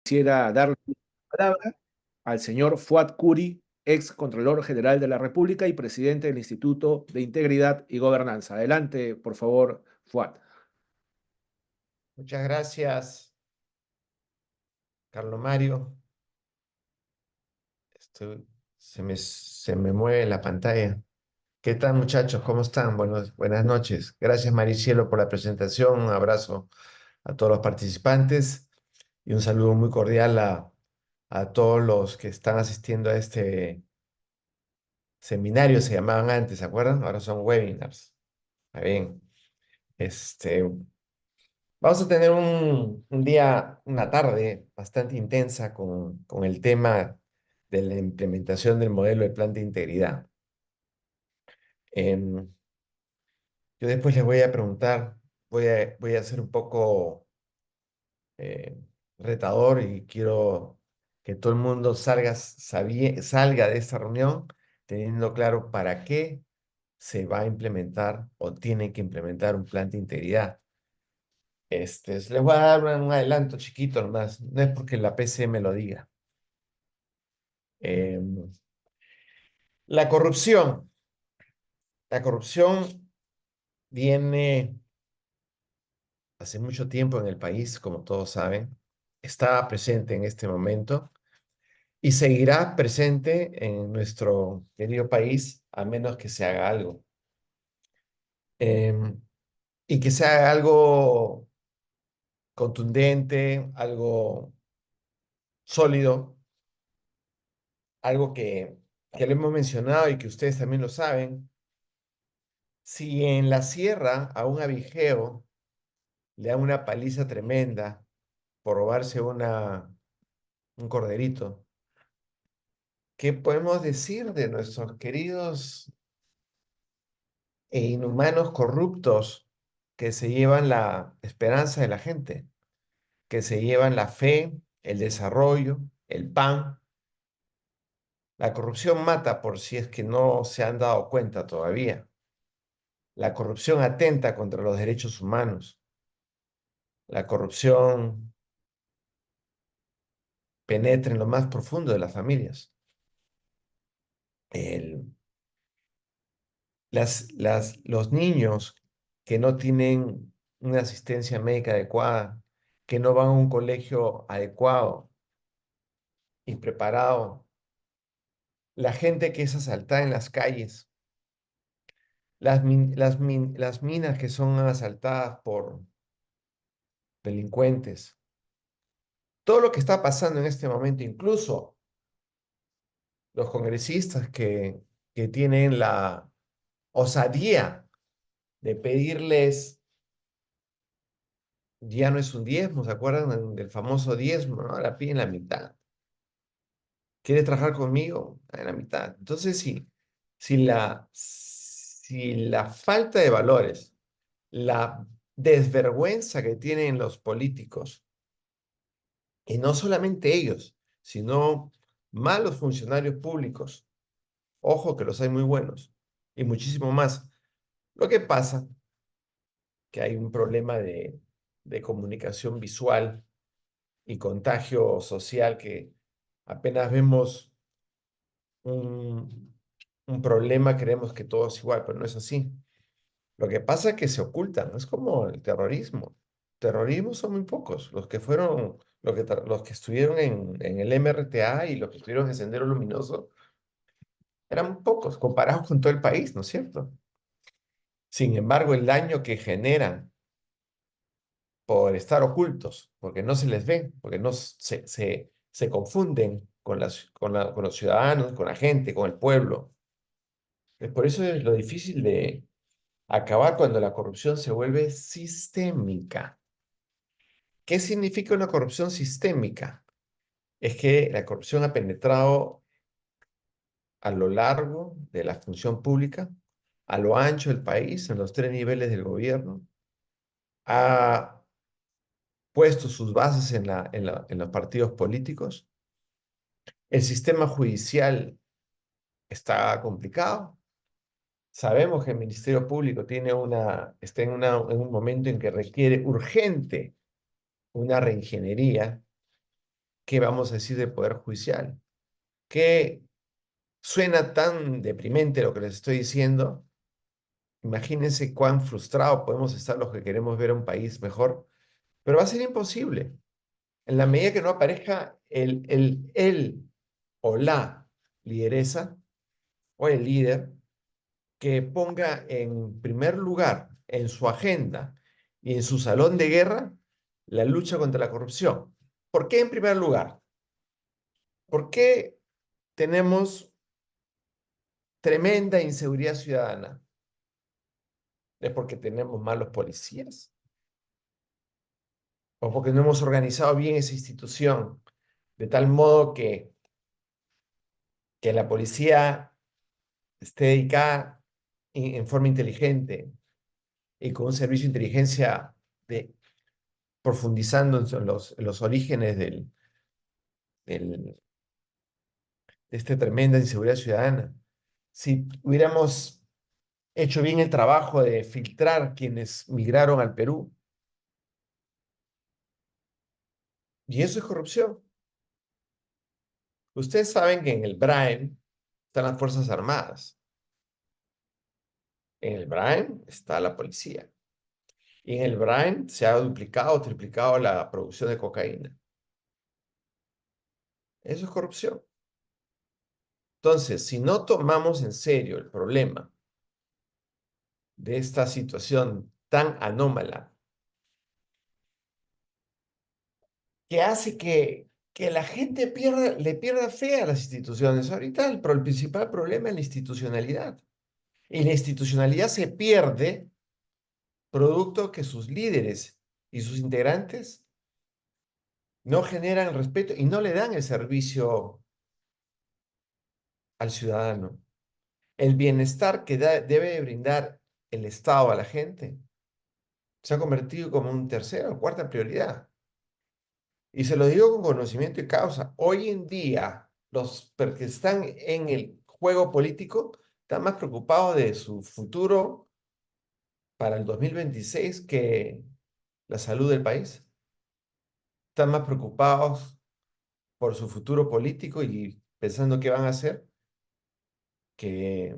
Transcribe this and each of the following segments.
Quisiera darle la palabra al señor Fuad Curi, ex Contralor General de la República y presidente del Instituto de Integridad y Gobernanza. Adelante, por favor, Fuad. Muchas gracias, Carlos Mario. Se me mueve la pantalla. ¿Qué tal, muchachos? ¿Cómo están? Buenas noches. Gracias, Maricielo, por la presentación. Un abrazo a todos los participantes y un saludo muy cordial a todos los que están asistiendo a este seminario. Se llamaban antes, ¿se acuerdan? Ahora son webinars. Está bien. Este, Vamos a tener un día, una tarde bastante intensa con el tema de la implementación del modelo de plan de integridad. Em, yo después les voy a preguntar, voy a ser un poco eh, retador y quiero que todo el mundo salga de esta reunión teniendo claro para qué se va a implementar o tiene que implementar un plan de integridad. Les voy a dar un adelanto chiquito nomás, no es porque la PC me lo diga. Em, la corrupción. La corrupción viene hace mucho tiempo en el país, como todos saben. Está presente en este momento y seguirá presente en nuestro querido país a menos que se haga algo. Em, y que se haga algo contundente, algo sólido, algo que le hemos mencionado y que ustedes también lo saben. Si en la sierra a un abigeo le dan una paliza tremenda por robarse un corderito, ¿qué podemos decir de nuestros queridos e inhumanos corruptos que se llevan la esperanza de la gente, que se llevan la fe, el desarrollo, el pan? La corrupción mata por si es que no se han dado cuenta todavía. La corrupción atenta contra los derechos humanos. La corrupción penetra en lo más profundo de las familias. El, los niños que no tienen una asistencia médica adecuada, que no van a un colegio adecuado y preparado, la gente que es asaltada en las calles, las minas que son asaltadas por delincuentes, todo lo que está pasando en este momento, incluso los congresistas que tienen la osadía de pedirles, ya no es un diezmo, ¿se acuerdan del famoso diezmo? ¿No? Ahora piden la mitad. ¿Quieres trabajar conmigo? En la mitad. Entonces, si la falta de valores, la desvergüenza que tienen los políticos, y no solamente ellos, sino malos funcionarios públicos, ojo que los hay muy buenos, y muchísimo más. Lo que pasa que hay un problema de comunicación visual y contagio social que apenas vemos un, un problema, creemos que todo es igual, pero no es así. Lo que pasa es que se ocultan, es como el terrorismo. Terrorismo son muy pocos, los que estuvieron en el MRTA y los que estuvieron en Sendero Luminoso, eran pocos comparados con todo el país, ¿no es cierto? Sin embargo, el daño que generan por estar ocultos, porque no se les ve, porque no se confunden con los ciudadanos, con la gente, con el pueblo. Por eso es lo difícil de acabar cuando la corrupción se vuelve sistémica. ¿Qué significa una corrupción sistémica? Es que la corrupción ha penetrado a lo largo de la función pública, a lo ancho del país, en los tres niveles del gobierno, ha puesto sus bases en los partidos políticos. El sistema judicial está complicado. Sabemos que el Ministerio Público está en un momento en que requiere urgente una reingeniería. ¿qué vamos a decir del Poder Judicial? Que suena tan deprimente lo que les estoy diciendo. Imagínense cuán frustrados podemos estar los que queremos ver un país mejor, pero va a ser imposible. En la medida que no aparezca el o la lideresa o el líder que ponga en primer lugar en su agenda y en su salón de guerra la lucha contra la corrupción. ¿Por qué en primer lugar? ¿Por qué tenemos tremenda inseguridad ciudadana? ¿Es porque tenemos malos policías? ¿O porque no hemos organizado bien esa institución de tal modo que la policía esté dedicada en forma inteligente y con un servicio de inteligencia de, profundizando en los orígenes del, de esta tremenda inseguridad ciudadana? Si hubiéramos hecho bien el trabajo de filtrar quienes migraron al Perú, y eso es corrupción. Ustedes saben que en el BRAEM están las Fuerzas Armadas, en el BRAEM está la policía, y en el BRAEM se ha duplicado o triplicado la producción de cocaína. Eso es corrupción. Entonces, si no tomamos en serio el problema de esta situación tan anómala, que hace que la gente le pierda fe a las instituciones. Ahorita el principal problema es la institucionalidad. Y la institucionalidad se pierde producto que sus líderes y sus integrantes no generan respeto y no le dan el servicio al ciudadano. El bienestar que debe de brindar el Estado a la gente se ha convertido como un tercera o cuarta prioridad. Y se lo digo con conocimiento y causa. Hoy en día, los que están en el juego político están más preocupados de su futuro para el 2026 que la salud del país. Están más preocupados por su futuro político y pensando qué van a hacer que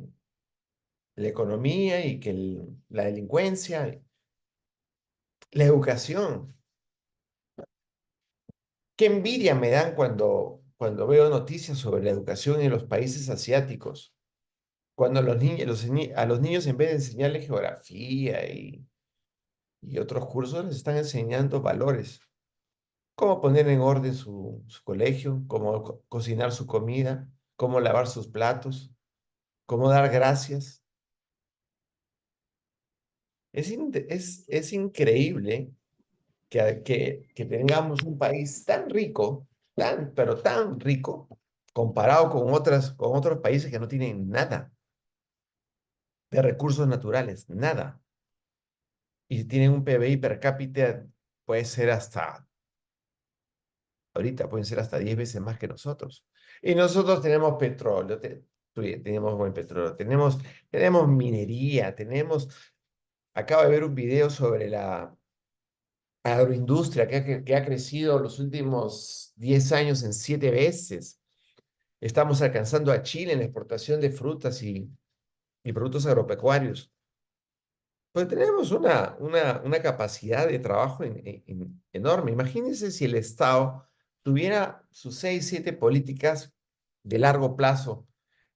la economía y que la delincuencia, la educación. Qué envidia me dan cuando veo noticias sobre la educación en los países asiáticos. Cuando a los niños en vez de enseñarles geografía y otros cursos, les están enseñando valores. Cómo poner en orden su colegio, cómo cocinar su comida, cómo lavar sus platos, cómo dar gracias. Es increíble que tengamos un país tan rico, pero tan rico, comparado con otros países que no tienen nada de recursos naturales, nada. Y tienen un PBI per cápita, puede ser hasta, ahorita pueden ser hasta 10 veces más que nosotros. Y nosotros tenemos petróleo, tenemos buen petróleo, tenemos minería, acabo de ver un video sobre la agroindustria que ha crecido los últimos 10 años en 7 veces. Estamos alcanzando a Chile en la exportación de frutas y productos agropecuarios. Pues tenemos una capacidad de trabajo enorme. Imagínense si el Estado tuviera sus 6, 7 políticas de largo plazo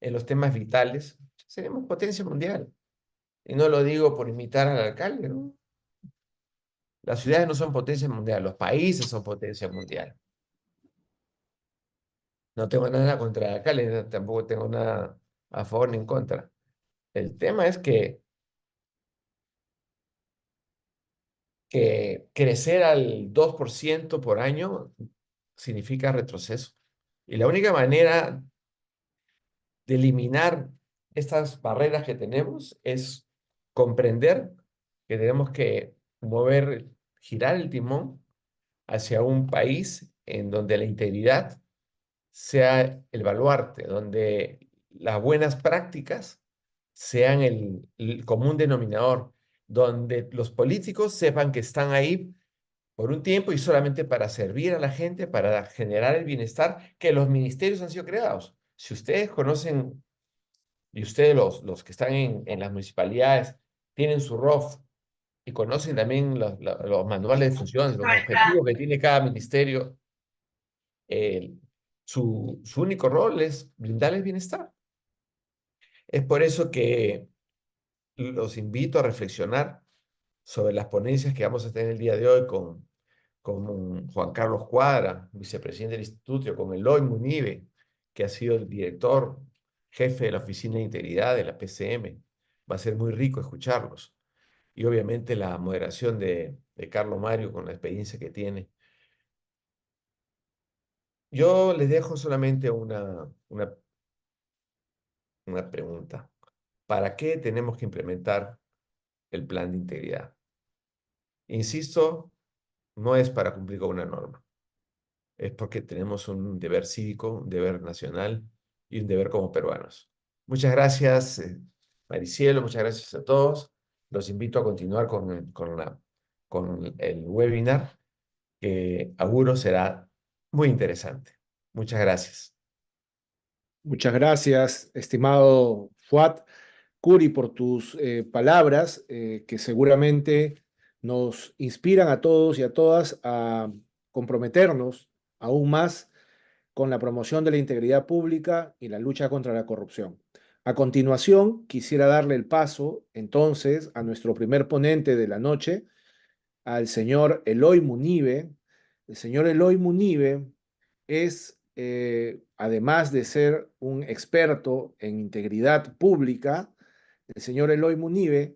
en los temas vitales, seríamos potencia mundial. Y no lo digo por imitar al alcalde, ¿no? Las ciudades no son potencia mundial, los países son potencia mundial. No tengo nada contra el alcalde, tampoco tengo nada a favor ni en contra. El tema es que crecer al 2% por año significa retroceso. Y la única manera de eliminar estas barreras que tenemos es comprender que tenemos que girar el timón hacia un país en donde la integridad sea el baluarte, donde las buenas prácticas sean el común denominador, donde los políticos sepan que están ahí por un tiempo y solamente para servir a la gente, para generar el bienestar que los ministerios han sido creados. Si ustedes conocen, y ustedes los que están en las municipalidades, tienen su ROF y conocen también los manuales de funciones, los objetivos que tiene cada ministerio, el- su único rol es brindarles bienestar. Es por eso que los invito a reflexionar sobre las ponencias que vamos a tener el día de hoy con Juan Carlos Cuadra, vicepresidente del instituto, con Eloy Munive, que ha sido el director jefe de la Oficina de Integridad de la PCM. Va a ser muy rico escucharlos. Y obviamente la moderación de Carlos Mario con la experiencia que tiene. Yo les dejo solamente una pregunta. ¿Para qué tenemos que implementar el plan de integridad? Insisto, no es para cumplir con una norma, es porque tenemos un deber cívico, un deber nacional y un deber como peruanos. Muchas gracias, Maricielo, muchas gracias a todos. Los invito a continuar con el webinar, que auguro será muy interesante. Muchas gracias. Muchas gracias, estimado Fuad Curi, por tus palabras, que seguramente nos inspiran a todos y a todas a comprometernos aún más con la promoción de la integridad pública y la lucha contra la corrupción. A continuación, quisiera darle el paso entonces a nuestro primer ponente de la noche, al señor Eloy Munive. El señor Eloy Munive es, además de ser un experto en integridad pública, el señor Eloy Munive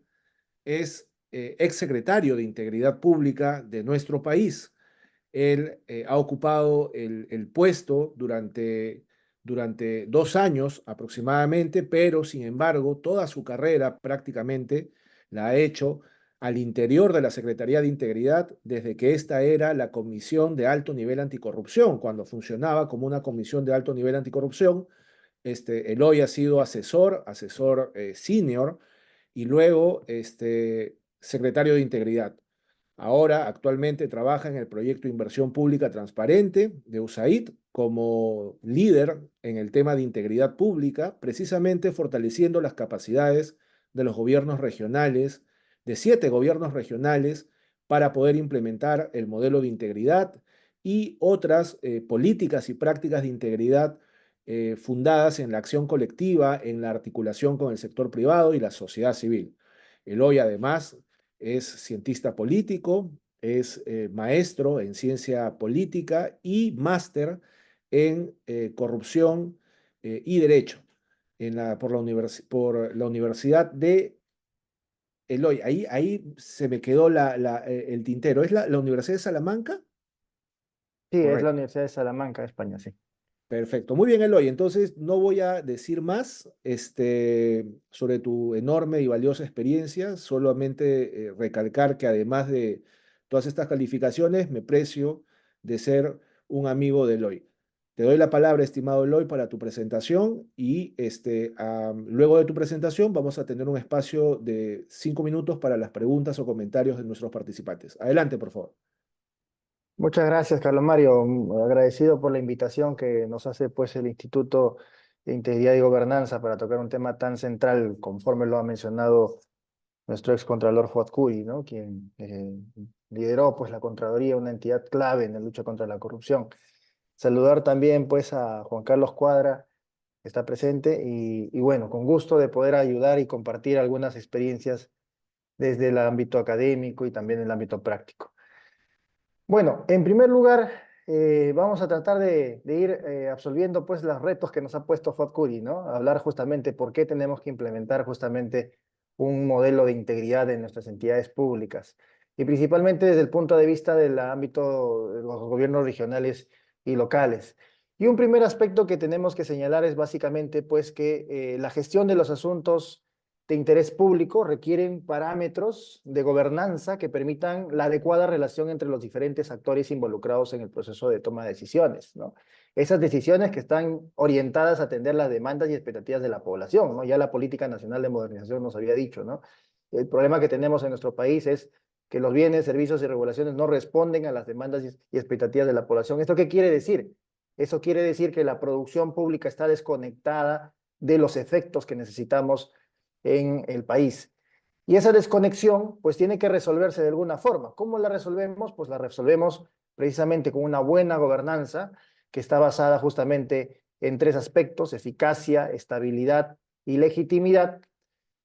es exsecretario de Integridad Pública de nuestro país. Él ha ocupado el puesto durante 2 años aproximadamente, pero sin embargo toda su carrera prácticamente la ha hecho al interior de la Secretaría de Integridad desde que esta era la Comisión de Alto Nivel Anticorrupción, cuando funcionaba como una comisión de alto nivel anticorrupción. Eloy ha sido asesor senior y luego secretario de Integridad. Ahora, actualmente trabaja en el proyecto Inversión Pública Transparente de USAID como líder en el tema de integridad pública, precisamente fortaleciendo las capacidades de los gobiernos regionales, de 7 gobiernos regionales, para poder implementar el modelo de integridad y otras políticas y prácticas de integridad fundadas en la acción colectiva, en la articulación con el sector privado y la sociedad civil. Eloy, además, es cientista político, es maestro en ciencia política y máster en corrupción y derecho por la Universidad de Eloy. Ahí se me quedó el tintero. ¿Es la Universidad de Salamanca? Sí, es la Correcto. Universidad de Salamanca, España, sí. Perfecto, muy bien, Eloy. Entonces, no voy a decir más sobre tu enorme y valiosa experiencia, solamente recalcar que además de todas estas calificaciones, me precio de ser un amigo de Eloy. Te doy la palabra, estimado Eloy, para tu presentación y luego de tu presentación vamos a tener un espacio de 5 minutos para las preguntas o comentarios de nuestros participantes. Adelante, por favor. Muchas gracias, Carlos Mario. Agradecido por la invitación que nos hace pues el Instituto de Integridad y Gobernanza para tocar un tema tan central, conforme lo ha mencionado nuestro excontralor Fuad Curi, ¿no? Quien lideró pues la Contraloría, una entidad clave en la lucha contra la corrupción. Saludar también pues a Juan Carlos Cuadra, que está presente, y bueno, con gusto de poder ayudar y compartir algunas experiencias desde el ámbito académico y también el ámbito práctico. Bueno, en primer lugar, vamos a tratar de ir absolviendo pues los retos que nos ha puesto Fuad Curi, ¿no? Hablar justamente por qué tenemos que implementar justamente un modelo de integridad en nuestras entidades públicas. Y principalmente desde el punto de vista del ámbito de los gobiernos regionales y locales. Y un primer aspecto que tenemos que señalar es básicamente pues que la gestión de los asuntos de interés público requieren parámetros de gobernanza que permitan la adecuada relación entre los diferentes actores involucrados en el proceso de toma de decisiones, ¿no? Esas decisiones que están orientadas a atender las demandas y expectativas de la población, ¿no? Ya la Política Nacional de Modernización nos había dicho, ¿no? El problema que tenemos en nuestro país es que los bienes, servicios y regulaciones no responden a las demandas y expectativas de la población. ¿Esto qué quiere decir? Eso quiere decir que la producción pública está desconectada de los efectos que necesitamos en el país. Y esa desconexión, pues, tiene que resolverse de alguna forma. ¿Cómo la resolvemos? Pues la resolvemos precisamente con una buena gobernanza que está basada justamente en 3 aspectos: eficacia, estabilidad y legitimidad,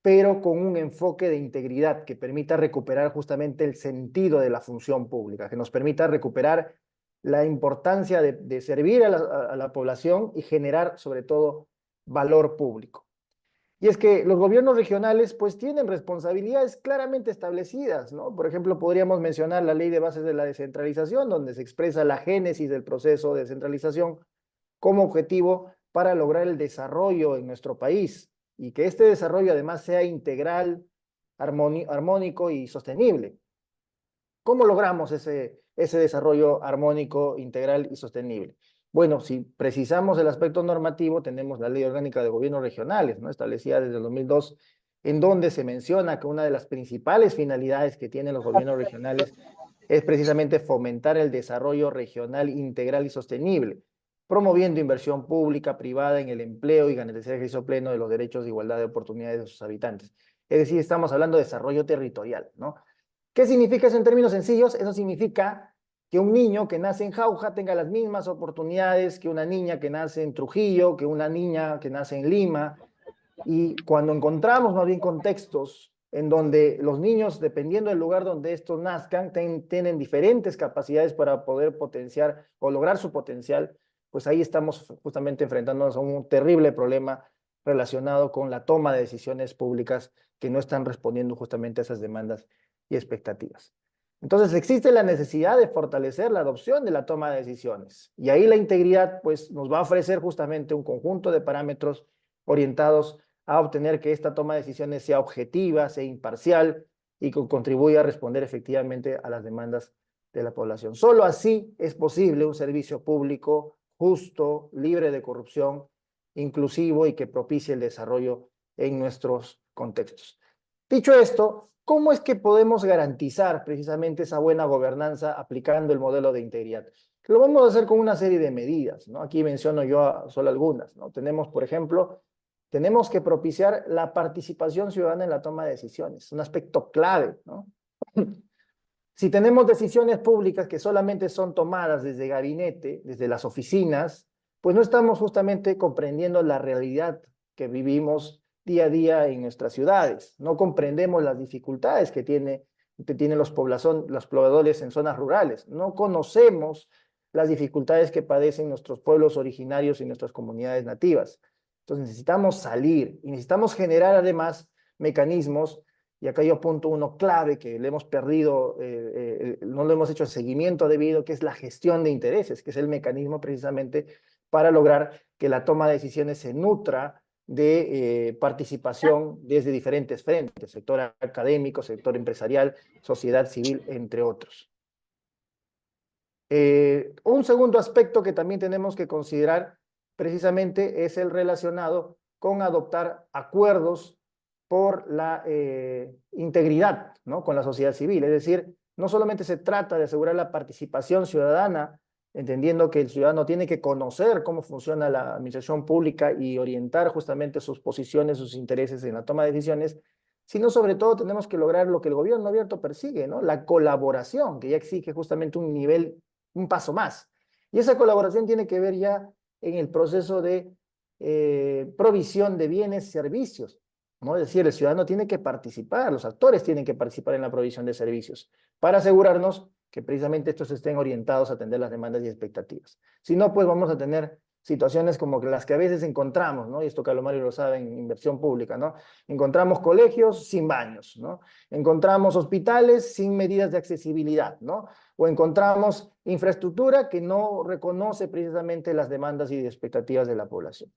pero con un enfoque de integridad que permita recuperar justamente el sentido de la función pública, que nos permita recuperar la importancia de servir a la población y generar, sobre todo, valor público. Y es que los gobiernos regionales pues tienen responsabilidades claramente establecidas, ¿no? Por ejemplo, podríamos mencionar la Ley de Bases de la Descentralización, donde se expresa la génesis del proceso de descentralización como objetivo para lograr el desarrollo en nuestro país y que este desarrollo además sea integral, armónico y sostenible. ¿Cómo logramos ese desarrollo armónico, integral y sostenible? Bueno, si precisamos el aspecto normativo, tenemos la Ley Orgánica de Gobiernos Regionales, ¿no? Establecida desde el 2002, en donde se menciona que una de las principales finalidades que tienen los gobiernos regionales es precisamente fomentar el desarrollo regional integral y sostenible, promoviendo inversión pública, privada en el empleo y garantizar el ejercicio pleno de los derechos de igualdad de oportunidades de sus habitantes. Es decir, estamos hablando de desarrollo territorial, ¿no? ¿Qué significa eso en términos sencillos? Eso significa que un niño que nace en Jauja tenga las mismas oportunidades que una niña que nace en Trujillo, que una niña que nace en Lima. Y cuando encontramos más bien contextos en donde los niños, dependiendo del lugar donde estos nazcan, tienen diferentes capacidades para poder potenciar o lograr su potencial, pues ahí estamos justamente enfrentándonos a un terrible problema relacionado con la toma de decisiones públicas que no están respondiendo justamente a esas demandas y expectativas. Entonces existe la necesidad de fortalecer la adopción de la toma de decisiones. Y ahí la integridad pues nos va a ofrecer justamente un conjunto de parámetros orientados a obtener que esta toma de decisiones sea objetiva, sea imparcial y que contribuya a responder efectivamente a las demandas de la población. Solo así es posible un servicio público justo, libre de corrupción, inclusivo y que propicie el desarrollo en nuestros contextos. Dicho esto, ¿cómo es que podemos garantizar precisamente esa buena gobernanza aplicando el modelo de integridad? Lo vamos a hacer con una serie de medidas, ¿no? Aquí menciono yo solo algunas, ¿no? Tenemos, por ejemplo, tenemos que propiciar la participación ciudadana en la toma de decisiones, un aspecto clave, ¿no? Si tenemos decisiones públicas que solamente son tomadas desde gabinete, desde las oficinas, pues no estamos justamente comprendiendo la realidad que vivimos día a día en nuestras ciudades. No comprendemos las dificultades que tienen los pobladores en zonas rurales. No conocemos las dificultades que padecen nuestros pueblos originarios y nuestras comunidades nativas. Entonces necesitamos salir y necesitamos generar además mecanismos, y acá yo apunto uno clave que le hemos perdido, no lo hemos hecho el seguimiento debido, que es la gestión de intereses, que es el mecanismo precisamente para lograr que la toma de decisiones se nutra de participación desde diferentes frentes, sector académico, sector empresarial, sociedad civil, entre otros. Un segundo aspecto que también tenemos que considerar precisamente es el relacionado con adoptar acuerdos por la integridad, ¿no? Con la sociedad civil. Es decir, no solamente se trata de asegurar la participación ciudadana, entendiendo que el ciudadano tiene que conocer cómo funciona la administración pública y orientar justamente sus posiciones, sus intereses en la toma de decisiones, sino sobre todo tenemos que lograr lo que el gobierno abierto persigue, ¿no? La colaboración, que ya exige justamente un nivel, un paso más. Y esa colaboración tiene que ver ya en el proceso de provisión de bienes y servicios, ¿no? Es decir, el ciudadano tiene que participar, los actores tienen que participar en la provisión de servicios para asegurarnos que precisamente estos estén orientados a atender las demandas y expectativas. Si no, pues vamos a tener situaciones como las que a veces encontramos, ¿no? Y esto Carlos Mario lo sabe en inversión pública, ¿no? Encontramos colegios sin baños, ¿no? Encontramos hospitales sin medidas de accesibilidad, ¿no? O encontramos infraestructura que no reconoce precisamente las demandas y expectativas de la población.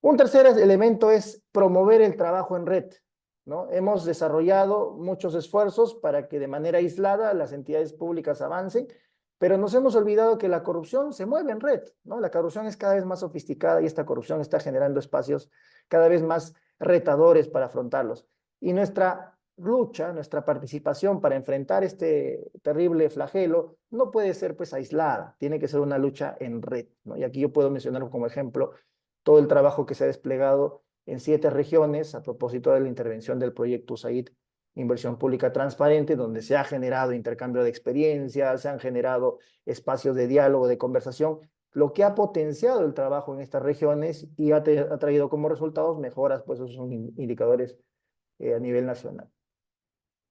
Un tercer elemento es promover el trabajo en red, ¿no? Hemos desarrollado muchos esfuerzos para que de manera aislada las entidades públicas avancen, pero nos hemos olvidado que la corrupción se mueve en red, ¿no? La corrupción es cada vez más sofisticada y esta corrupción está generando espacios cada vez más retadores para afrontarlos. Y nuestra lucha, nuestra participación para enfrentar este terrible flagelo no puede ser pues aislada, tiene que ser una lucha en red, ¿no? Y aquí yo puedo mencionar como ejemplo todo el trabajo que se ha desplegado en 7 regiones a propósito de la intervención del proyecto USAID Inversión Pública Transparente, donde se ha generado intercambio de experiencias, se han generado espacios de diálogo, de conversación, lo que ha potenciado el trabajo en estas regiones y ha traído como resultados mejoras, pues esos son indicadores a nivel nacional.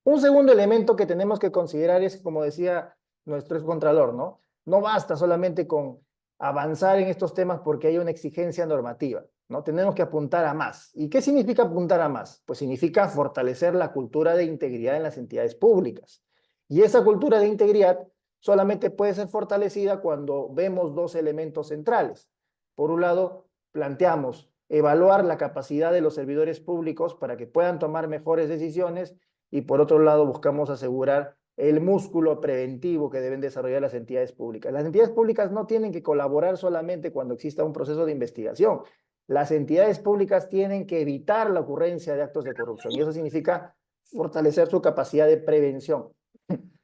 Un segundo elemento que tenemos que considerar es, como decía nuestro excontralor, ¿no? No basta solamente con avanzar en estos temas porque hay una exigencia normativa, ¿no? Tenemos que apuntar a más. ¿Y qué significa apuntar a más? Pues significa fortalecer la cultura de integridad en las entidades públicas. Y esa cultura de integridad solamente puede ser fortalecida cuando vemos 2 elementos centrales. Por un lado, planteamos evaluar la capacidad de los servidores públicos para que puedan tomar mejores decisiones y por otro lado buscamos asegurar el músculo preventivo que deben desarrollar las entidades públicas. Las entidades públicas no tienen que colaborar solamente cuando exista un proceso de investigación. Las entidades públicas tienen que evitar la ocurrencia de actos de corrupción y eso significa fortalecer su capacidad de prevención.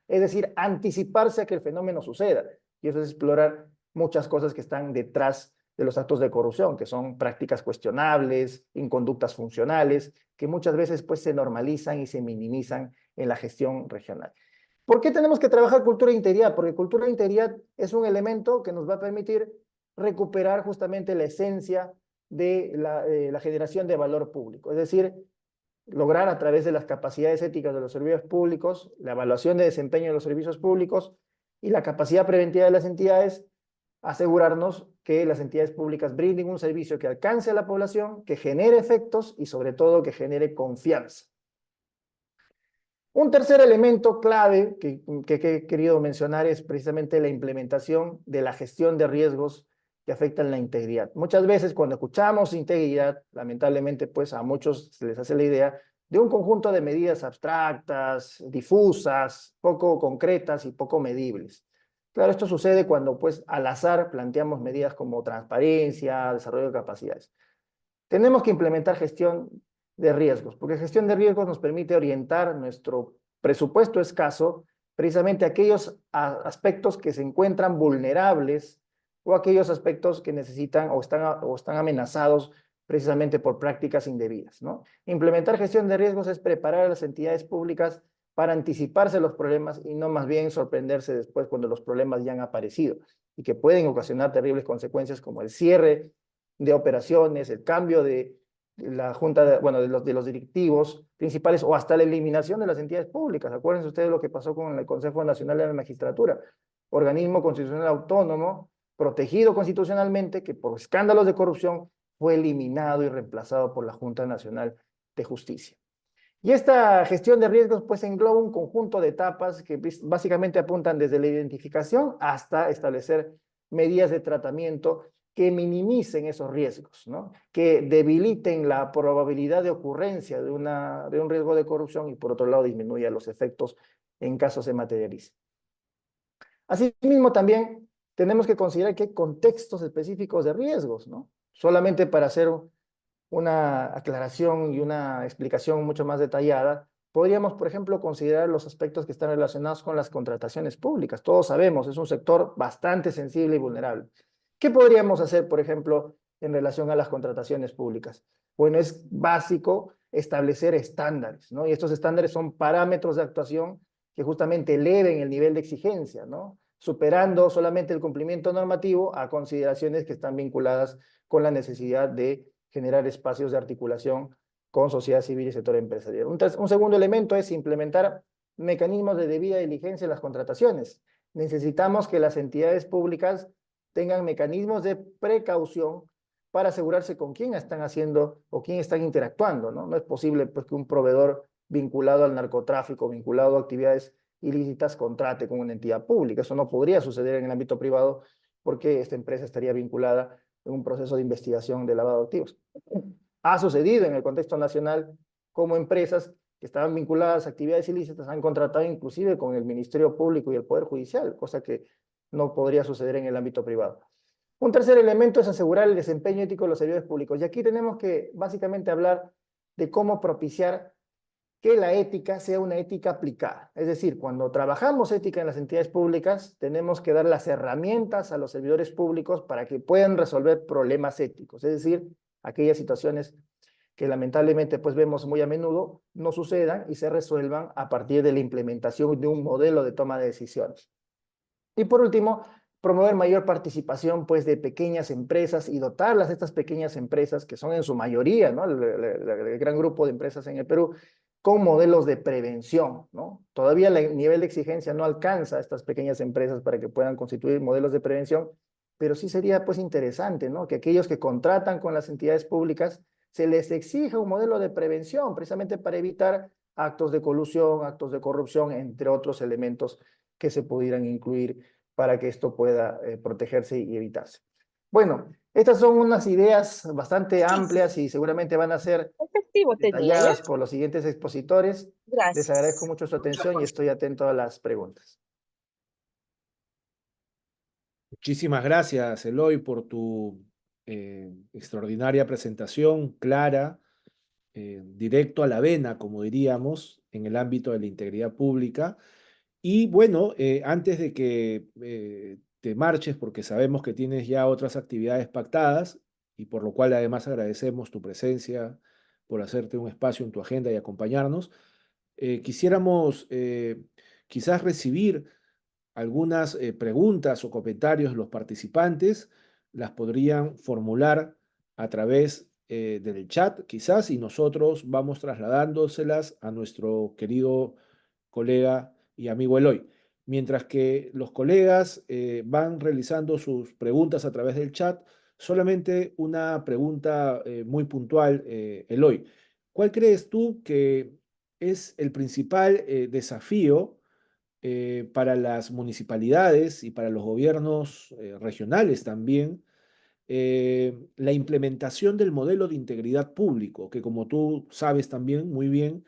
Es decir, anticiparse a que el fenómeno suceda. Y eso es explorar muchas cosas que están detrás de los actos de corrupción, que son prácticas cuestionables, inconductas funcionales, que muchas veces pues se normalizan y se minimizan en la gestión regional. ¿Por qué tenemos que trabajar cultura de integridad? Porque cultura de integridad es un elemento que nos va a permitir recuperar justamente la esencia de la generación de valor público. Es decir, lograr a través de las capacidades éticas de los servicios públicos, la evaluación de desempeño de los servicios públicos y la capacidad preventiva de las entidades, asegurarnos que las entidades públicas brinden un servicio que alcance a la población, que genere efectos y sobre todo que genere confianza. Un tercer elemento clave que he querido mencionar es precisamente la implementación de la gestión de riesgos que afectan la integridad. Muchas veces cuando escuchamos integridad, lamentablemente pues a muchos se les hace la idea de un conjunto de medidas abstractas, difusas, poco concretas y poco medibles. Claro, esto sucede cuando pues al azar planteamos medidas como transparencia, desarrollo de capacidades. Tenemos que implementar gestión de riesgos, porque gestión de riesgos nos permite orientar nuestro presupuesto escaso precisamente a aquellos aspectos que se encuentran vulnerables o aquellos aspectos que necesitan o están amenazados precisamente por prácticas indebidas, ¿no? Implementar gestión de riesgos es preparar a las entidades públicas para anticiparse a los problemas y no más bien sorprenderse después cuando los problemas ya han aparecido y que pueden ocasionar terribles consecuencias como el cierre de operaciones, el cambio de la junta, de los directivos principales o hasta la eliminación de las entidades públicas. Acuérdense ustedes lo que pasó con el Consejo Nacional de la Magistratura, organismo constitucional autónomo, protegido constitucionalmente, que por escándalos de corrupción fue eliminado y reemplazado por la Junta Nacional de Justicia. Y esta gestión de riesgos pues engloba un conjunto de etapas que básicamente apuntan desde la identificación hasta establecer medidas de tratamiento que minimicen esos riesgos, ¿no? Que debiliten la probabilidad de ocurrencia de un riesgo de corrupción y por otro lado disminuya los efectos en caso se materialice. Asimismo también tenemos que considerar que hay contextos específicos de riesgos, ¿no? Solamente para hacer una aclaración y una explicación mucho más detallada, podríamos, por ejemplo, considerar los aspectos que están relacionados con las contrataciones públicas. Todos sabemos, es un sector bastante sensible y vulnerable. ¿Qué podríamos hacer, por ejemplo, en relación a las contrataciones públicas? Bueno, es básico establecer estándares, ¿no? Y estos estándares son parámetros de actuación que justamente eleven el nivel de exigencia, ¿no? Superando solamente el cumplimiento normativo a consideraciones que están vinculadas con la necesidad de generar espacios de articulación con sociedad civil y sector empresarial. Un segundo elemento es implementar mecanismos de debida diligencia en las contrataciones. Necesitamos que las entidades públicas tengan mecanismos de precaución para asegurarse con quién están haciendo o quién están interactuando, ¿no? No es posible pues, que un proveedor vinculado al narcotráfico, vinculado a actividades ilícitas, contrate con una entidad pública. Eso no podría suceder en el ámbito privado porque esta empresa estaría vinculada en un proceso de investigación de lavado de activos. Ha sucedido en el contexto nacional como empresas que estaban vinculadas a actividades ilícitas han contratado inclusive con el Ministerio Público y el Poder Judicial, cosa que no podría suceder en el ámbito privado. Un tercer elemento es asegurar el desempeño ético de los servidores públicos. Y aquí tenemos que básicamente hablar de cómo propiciar que la ética sea una ética aplicada. Es decir, cuando trabajamos ética en las entidades públicas, tenemos que dar las herramientas a los servidores públicos para que puedan resolver problemas éticos, es decir, aquellas situaciones que lamentablemente pues vemos muy a menudo no sucedan y se resuelvan a partir de la implementación de un modelo de toma de decisiones. Y por último, promover mayor participación pues de pequeñas empresas y dotarlas de estas pequeñas empresas, que son en su mayoría, ¿no? El gran grupo de empresas en el Perú, con modelos de prevención, ¿no? Todavía el nivel de exigencia no alcanza a estas pequeñas empresas para que puedan constituir modelos de prevención, pero sí sería pues interesante, ¿no? Que aquellos que contratan con las entidades públicas se les exija un modelo de prevención, precisamente para evitar actos de colusión, actos de corrupción, entre otros elementos que se pudieran incluir para que esto pueda protegerse y evitarse. Bueno, estas son unas ideas bastante amplias y seguramente van a ser Efectivo tenía, ¿ya? detalladas por los siguientes expositores. Les agradezco Gracias. mucho su atención y estoy atento a las preguntas. Muchísimas gracias, Eloy, por tu extraordinaria presentación, clara, directo a la vena, como diríamos, en el ámbito de la integridad pública. Y bueno, antes de que te marches, porque sabemos que tienes ya otras actividades pactadas, y por lo cual además agradecemos tu presencia por hacerte un espacio en tu agenda y acompañarnos, quisiéramos quizás recibir algunas preguntas o comentarios de los participantes, las podrían formular a través del chat, quizás, y nosotros vamos trasladándoselas a nuestro querido colega y amigo Eloy. Mientras que los colegas van realizando sus preguntas a través del chat, solamente una pregunta muy puntual, Eloy. ¿Cuál crees tú que es el principal desafío para las municipalidades y para los gobiernos regionales también, la implementación del modelo de integridad público, que como tú sabes también muy bien,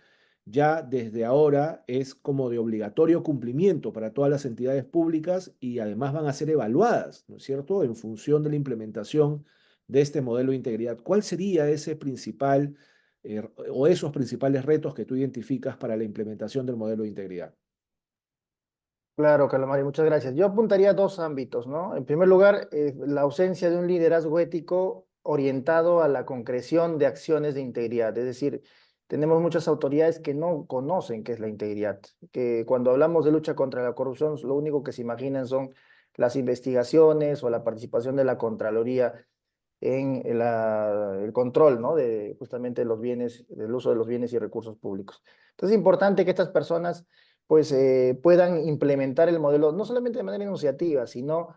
ya desde ahora es como de obligatorio cumplimiento para todas las entidades públicas y además van a ser evaluadas, ¿no es cierto?, en función de la implementación de este modelo de integridad. ¿Cuál sería ese principal o esos principales retos que tú identificas para la implementación del modelo de integridad? Claro, Calamari, muchas gracias. Yo apuntaría a dos ámbitos, ¿no? En primer lugar, la ausencia de un liderazgo ético orientado a la concreción de acciones de integridad. Es decir, tenemos muchas autoridades que no conocen qué es la integridad, que cuando hablamos de lucha contra la corrupción, lo único que se imaginan son las investigaciones o la participación de la Contraloría en el control, ¿no? De justamente los bienes, del uso de los bienes y recursos públicos. Entonces es importante que estas personas pues puedan implementar el modelo, no solamente de manera enunciativa, sino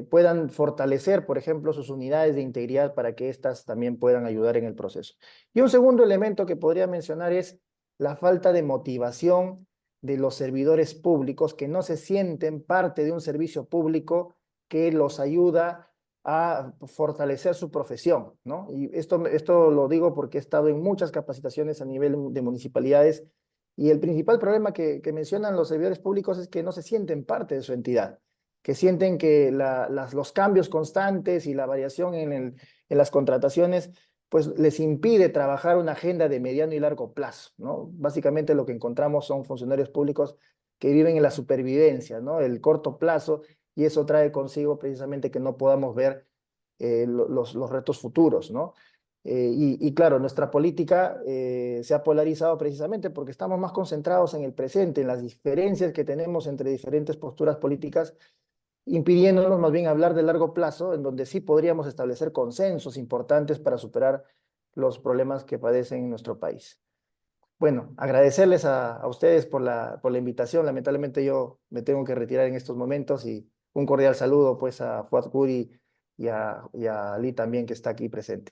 puedan fortalecer, por ejemplo, sus unidades de integridad para que éstas también puedan ayudar en el proceso. Y un segundo elemento que podría mencionar es la falta de motivación de los servidores públicos que no se sienten parte de un servicio público que los ayuda a fortalecer su profesión, ¿no? Y esto lo digo porque he estado en muchas capacitaciones a nivel de municipalidades y el principal problema que mencionan los servidores públicos es que no se sienten parte de su entidad, que sienten que los cambios constantes y la variación en las contrataciones pues les impide trabajar una agenda de mediano y largo plazo, ¿no? Básicamente lo que encontramos son funcionarios públicos que viven en la supervivencia, ¿no? El corto plazo, y eso trae consigo precisamente que no podamos ver los retos futuros, ¿no? Y claro, nuestra política se ha polarizado precisamente porque estamos más concentrados en el presente, en las diferencias que tenemos entre diferentes posturas políticas, impidiéndonos más bien hablar de largo plazo, en donde sí podríamos establecer consensos importantes para superar los problemas que padecen en nuestro país. Bueno, agradecerles a ustedes por la invitación. Lamentablemente yo me tengo que retirar en estos momentos y un cordial saludo pues a Fuad Curi y a Ali también que está aquí presente.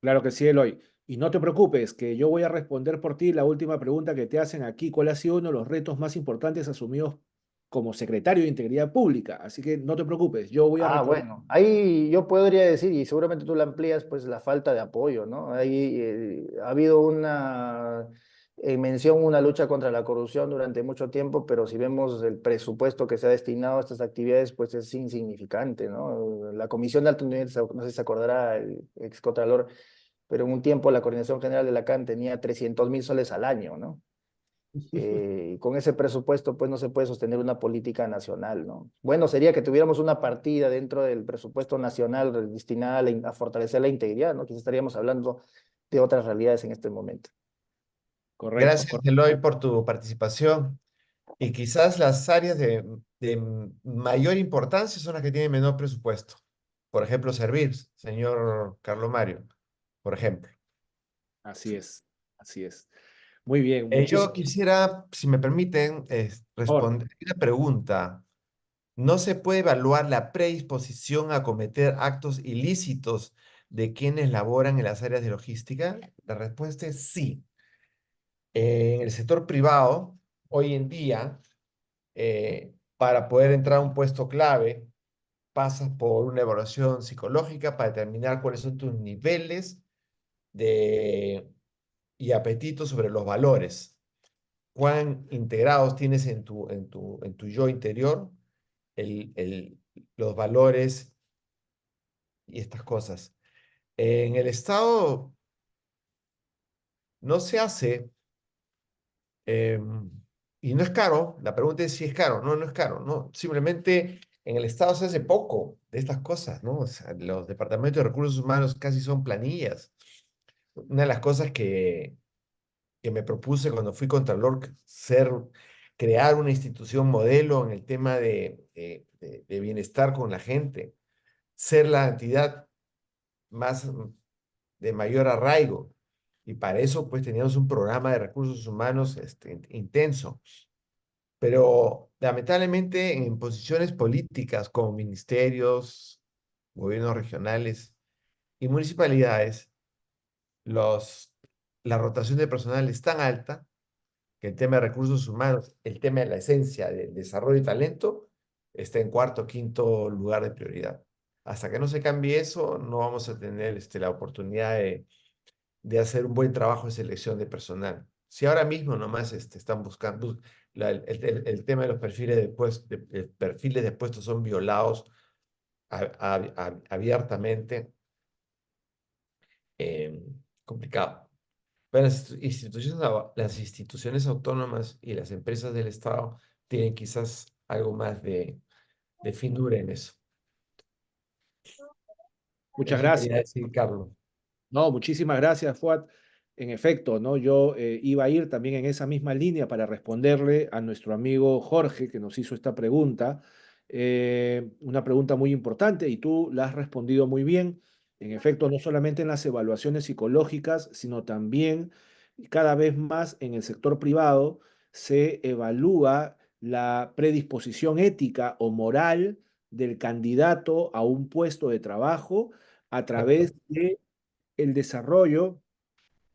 Claro que sí, Eloy. Y no te preocupes, que yo voy a responder por ti la última pregunta que te hacen aquí. ¿Cuál ha sido uno de los retos más importantes asumidos como secretario de Integridad Pública? Así que no te preocupes, yo voy a Ah, responder. bueno, ahí yo podría decir, y seguramente tú la amplías, pues la falta de apoyo, ¿no? Ahí ha habido una mención, una lucha contra la corrupción durante mucho tiempo, pero si vemos el presupuesto que se ha destinado a estas actividades, pues es insignificante, ¿no? La Comisión de Alto Nivel, no sé si se acordará, el excontralor pero en un tiempo la Coordinación General de la CAN tenía 300.000 soles al año, ¿no? Y con ese presupuesto, pues no se puede sostener una política nacional, ¿no? Bueno, sería que tuviéramos una partida dentro del presupuesto nacional destinada a fortalecer la integridad, ¿no? Quizás estaríamos hablando de otras realidades en este momento. Correcto, Gracias, correcto. Eloy, por tu participación. Y quizás las áreas de mayor importancia son las que tienen menor presupuesto. Por ejemplo, servir, señor Carlos Mario, por ejemplo. Así es, así es. Muy bien, Yo muchísimas quisiera, si me permiten, gracias. responder una pregunta. ¿No se puede evaluar la predisposición a cometer actos ilícitos de quienes laboran en las áreas de logística? La respuesta es sí. En el sector privado, hoy en día, para poder entrar a un puesto clave, pasas por una evaluación psicológica para determinar cuáles son tus niveles de, y apetito sobre los valores. Cuán integrados tienes en tu yo interior el, el- los valores y estas cosas. En el Estado no se hace, y no es caro. La pregunta es si es caro. No, no es caro. No, simplemente en el Estado se hace poco de estas cosas, ¿no? O sea, los departamentos de recursos humanos casi son planillas. Una de las cosas que me propuse cuando fui contralor, crear una institución modelo en el tema de bienestar con la gente, ser la entidad más de mayor arraigo. Y para eso, pues, teníamos un programa de recursos humanos intenso. Pero lamentablemente en posiciones políticas como ministerios, gobiernos regionales y municipalidades, los, la rotación de personal es tan alta que el tema de recursos humanos, el tema de la esencia del desarrollo y talento, está en cuarto o quinto lugar de prioridad. Hasta que no se cambie eso, no vamos a tener la oportunidad de hacer un buen trabajo de selección de personal. Si ahora mismo nomás están buscando, el tema de los perfiles de puestos son violados abiertamente, eh, complicado. Pero las instituciones autónomas y las empresas del Estado tienen quizás algo más de finura en eso. Muchas Eso gracias. quería decir, Carlos. No, muchísimas gracias, Fuad. En efecto, ¿no? Yo iba a ir también en esa misma línea para responderle a nuestro amigo Jorge, que nos hizo esta pregunta. Una pregunta muy importante y tú la has respondido muy bien. En efecto, no solamente en las evaluaciones psicológicas, sino también y cada vez más en el sector privado se evalúa la predisposición ética o moral del candidato a un puesto de trabajo a través Exacto. de el desarrollo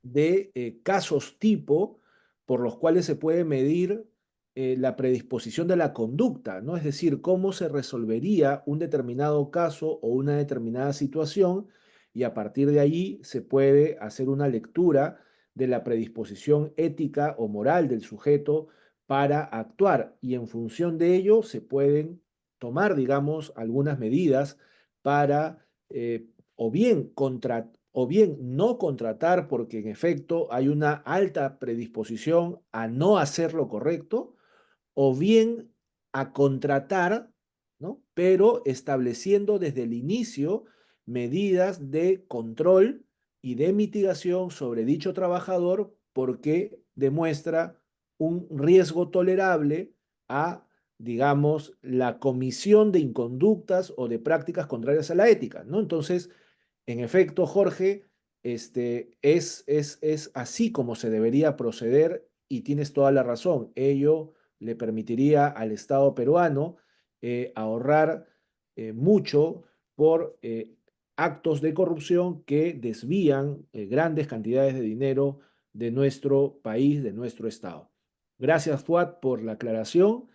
de casos tipo por los cuales se puede medir la predisposición de la conducta, ¿no? Es decir, cómo se resolvería un determinado caso o una determinada situación y a partir de allí se puede hacer una lectura de la predisposición ética o moral del sujeto para actuar y en función de ello se pueden tomar, digamos, algunas medidas para o bien o bien no contratar porque en efecto hay una alta predisposición a no hacer lo correcto, o bien a contratar, ¿no? Pero estableciendo desde el inicio medidas de control y de mitigación sobre dicho trabajador porque demuestra un riesgo tolerable a, digamos, la comisión de inconductas o de prácticas contrarias a la ética, ¿no? Entonces, en efecto, Jorge, es así como se debería proceder y tienes toda la razón. Ello le permitiría al Estado peruano ahorrar mucho por actos de corrupción que desvían grandes cantidades de dinero de nuestro país, de nuestro Estado. Gracias, Fuad, por la aclaración.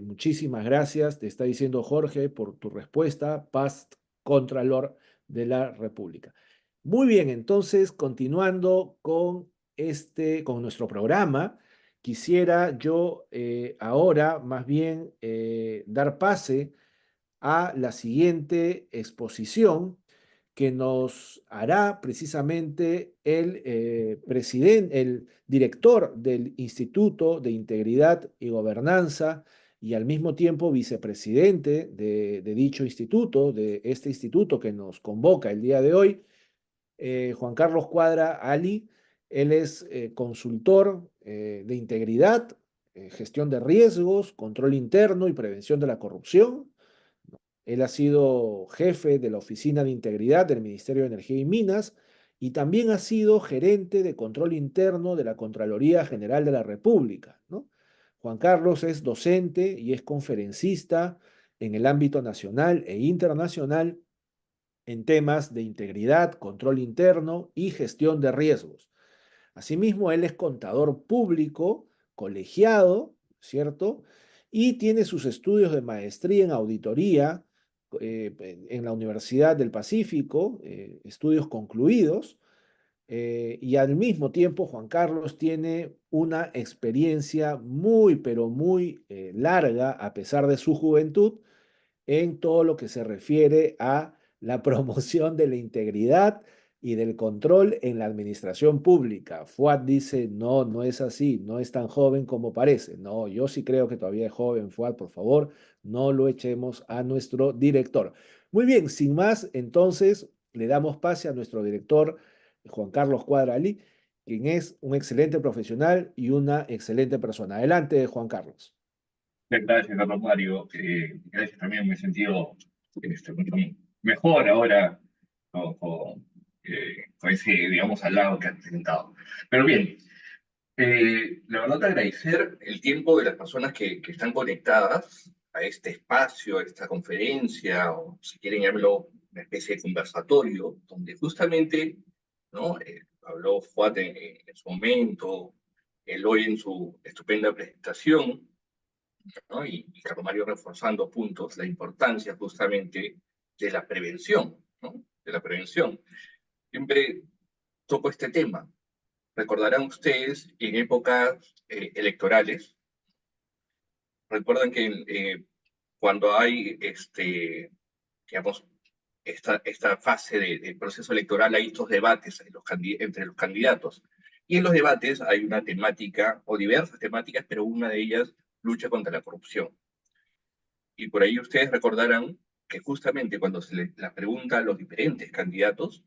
Muchísimas gracias, te está diciendo Jorge, por tu respuesta, Past Contralor de la República. Muy bien, entonces, continuando con nuestro programa, quisiera yo ahora más bien dar pase a la siguiente exposición que nos hará precisamente el director del Instituto de Integridad y Gobernanza y al mismo tiempo vicepresidente de dicho instituto, de este instituto que nos convoca el día de hoy, Juan Carlos Cuadra Ali. Él es consultor de integridad, gestión de riesgos, control interno y prevención de la corrupción. Él ha sido jefe de la Oficina de Integridad del Ministerio de Energía y Minas y también ha sido gerente de control interno de la Contraloría General de la República, ¿no? Juan Carlos es docente y es conferencista en el ámbito nacional e internacional en temas de integridad, control interno y gestión de riesgos. Asimismo, él es contador público, colegiado, ¿cierto? Y tiene sus estudios de maestría en auditoría en la Universidad del Pacífico, estudios concluidos, y al mismo tiempo Juan Carlos tiene una experiencia muy, pero muy larga, a pesar de su juventud, en todo lo que se refiere a la promoción de la integridad y del control en la administración pública. Fuad dice, no, no es así, no es tan joven como parece. No, yo sí creo que todavía es joven, Fuad, por favor, no lo echemos a nuestro director. Muy bien, sin más, entonces le damos pase a nuestro director, Juan Carlos Cuadrali, quien es un excelente profesional y una excelente persona. Adelante, Juan Carlos. Gracias, Carlos Mario. Gracias también, me he sentido mucho mejor ahora con ese, digamos, halago que has presentado. Pero bien, la verdad agradecer el tiempo de las personas que están conectadas a este espacio, a esta conferencia, o si quieren llamarlo una especie de conversatorio, donde justamente, ¿no? Habló Fuad en su momento, Eloy en su estupenda presentación, ¿no? Y Carlos Mario reforzando puntos, la importancia justamente de la prevención, ¿no? De la prevención. Siempre toco este tema. Recordarán ustedes en épocas electorales, recuerdan que cuando hay, digamos, esta fase de proceso electoral, hay estos debates entre los candidatos. Y en los debates hay una temática, o diversas temáticas, pero una de ellas, lucha contra la corrupción. Y por ahí ustedes recordarán que justamente cuando se les la pregunta a los diferentes candidatos,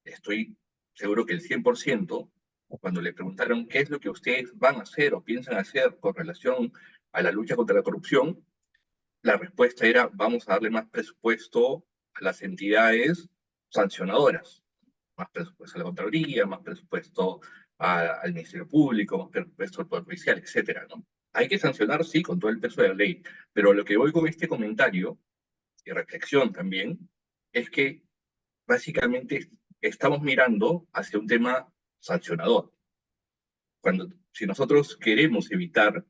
estoy seguro que el 100%, cuando le preguntaron qué es lo que ustedes van a hacer o piensan hacer con relación a la lucha contra la corrupción, la respuesta era: vamos a darle más presupuesto a las entidades sancionadoras, más presupuesto a la Contraloría, más presupuesto al Ministerio Público, más presupuesto al Poder Judicial, etcétera, ¿no? Hay que sancionar, sí, con todo el peso de la ley, pero lo que voy con este comentario y reflexión también es que básicamente estamos mirando hacia un tema sancionador. Si nosotros queremos evitar,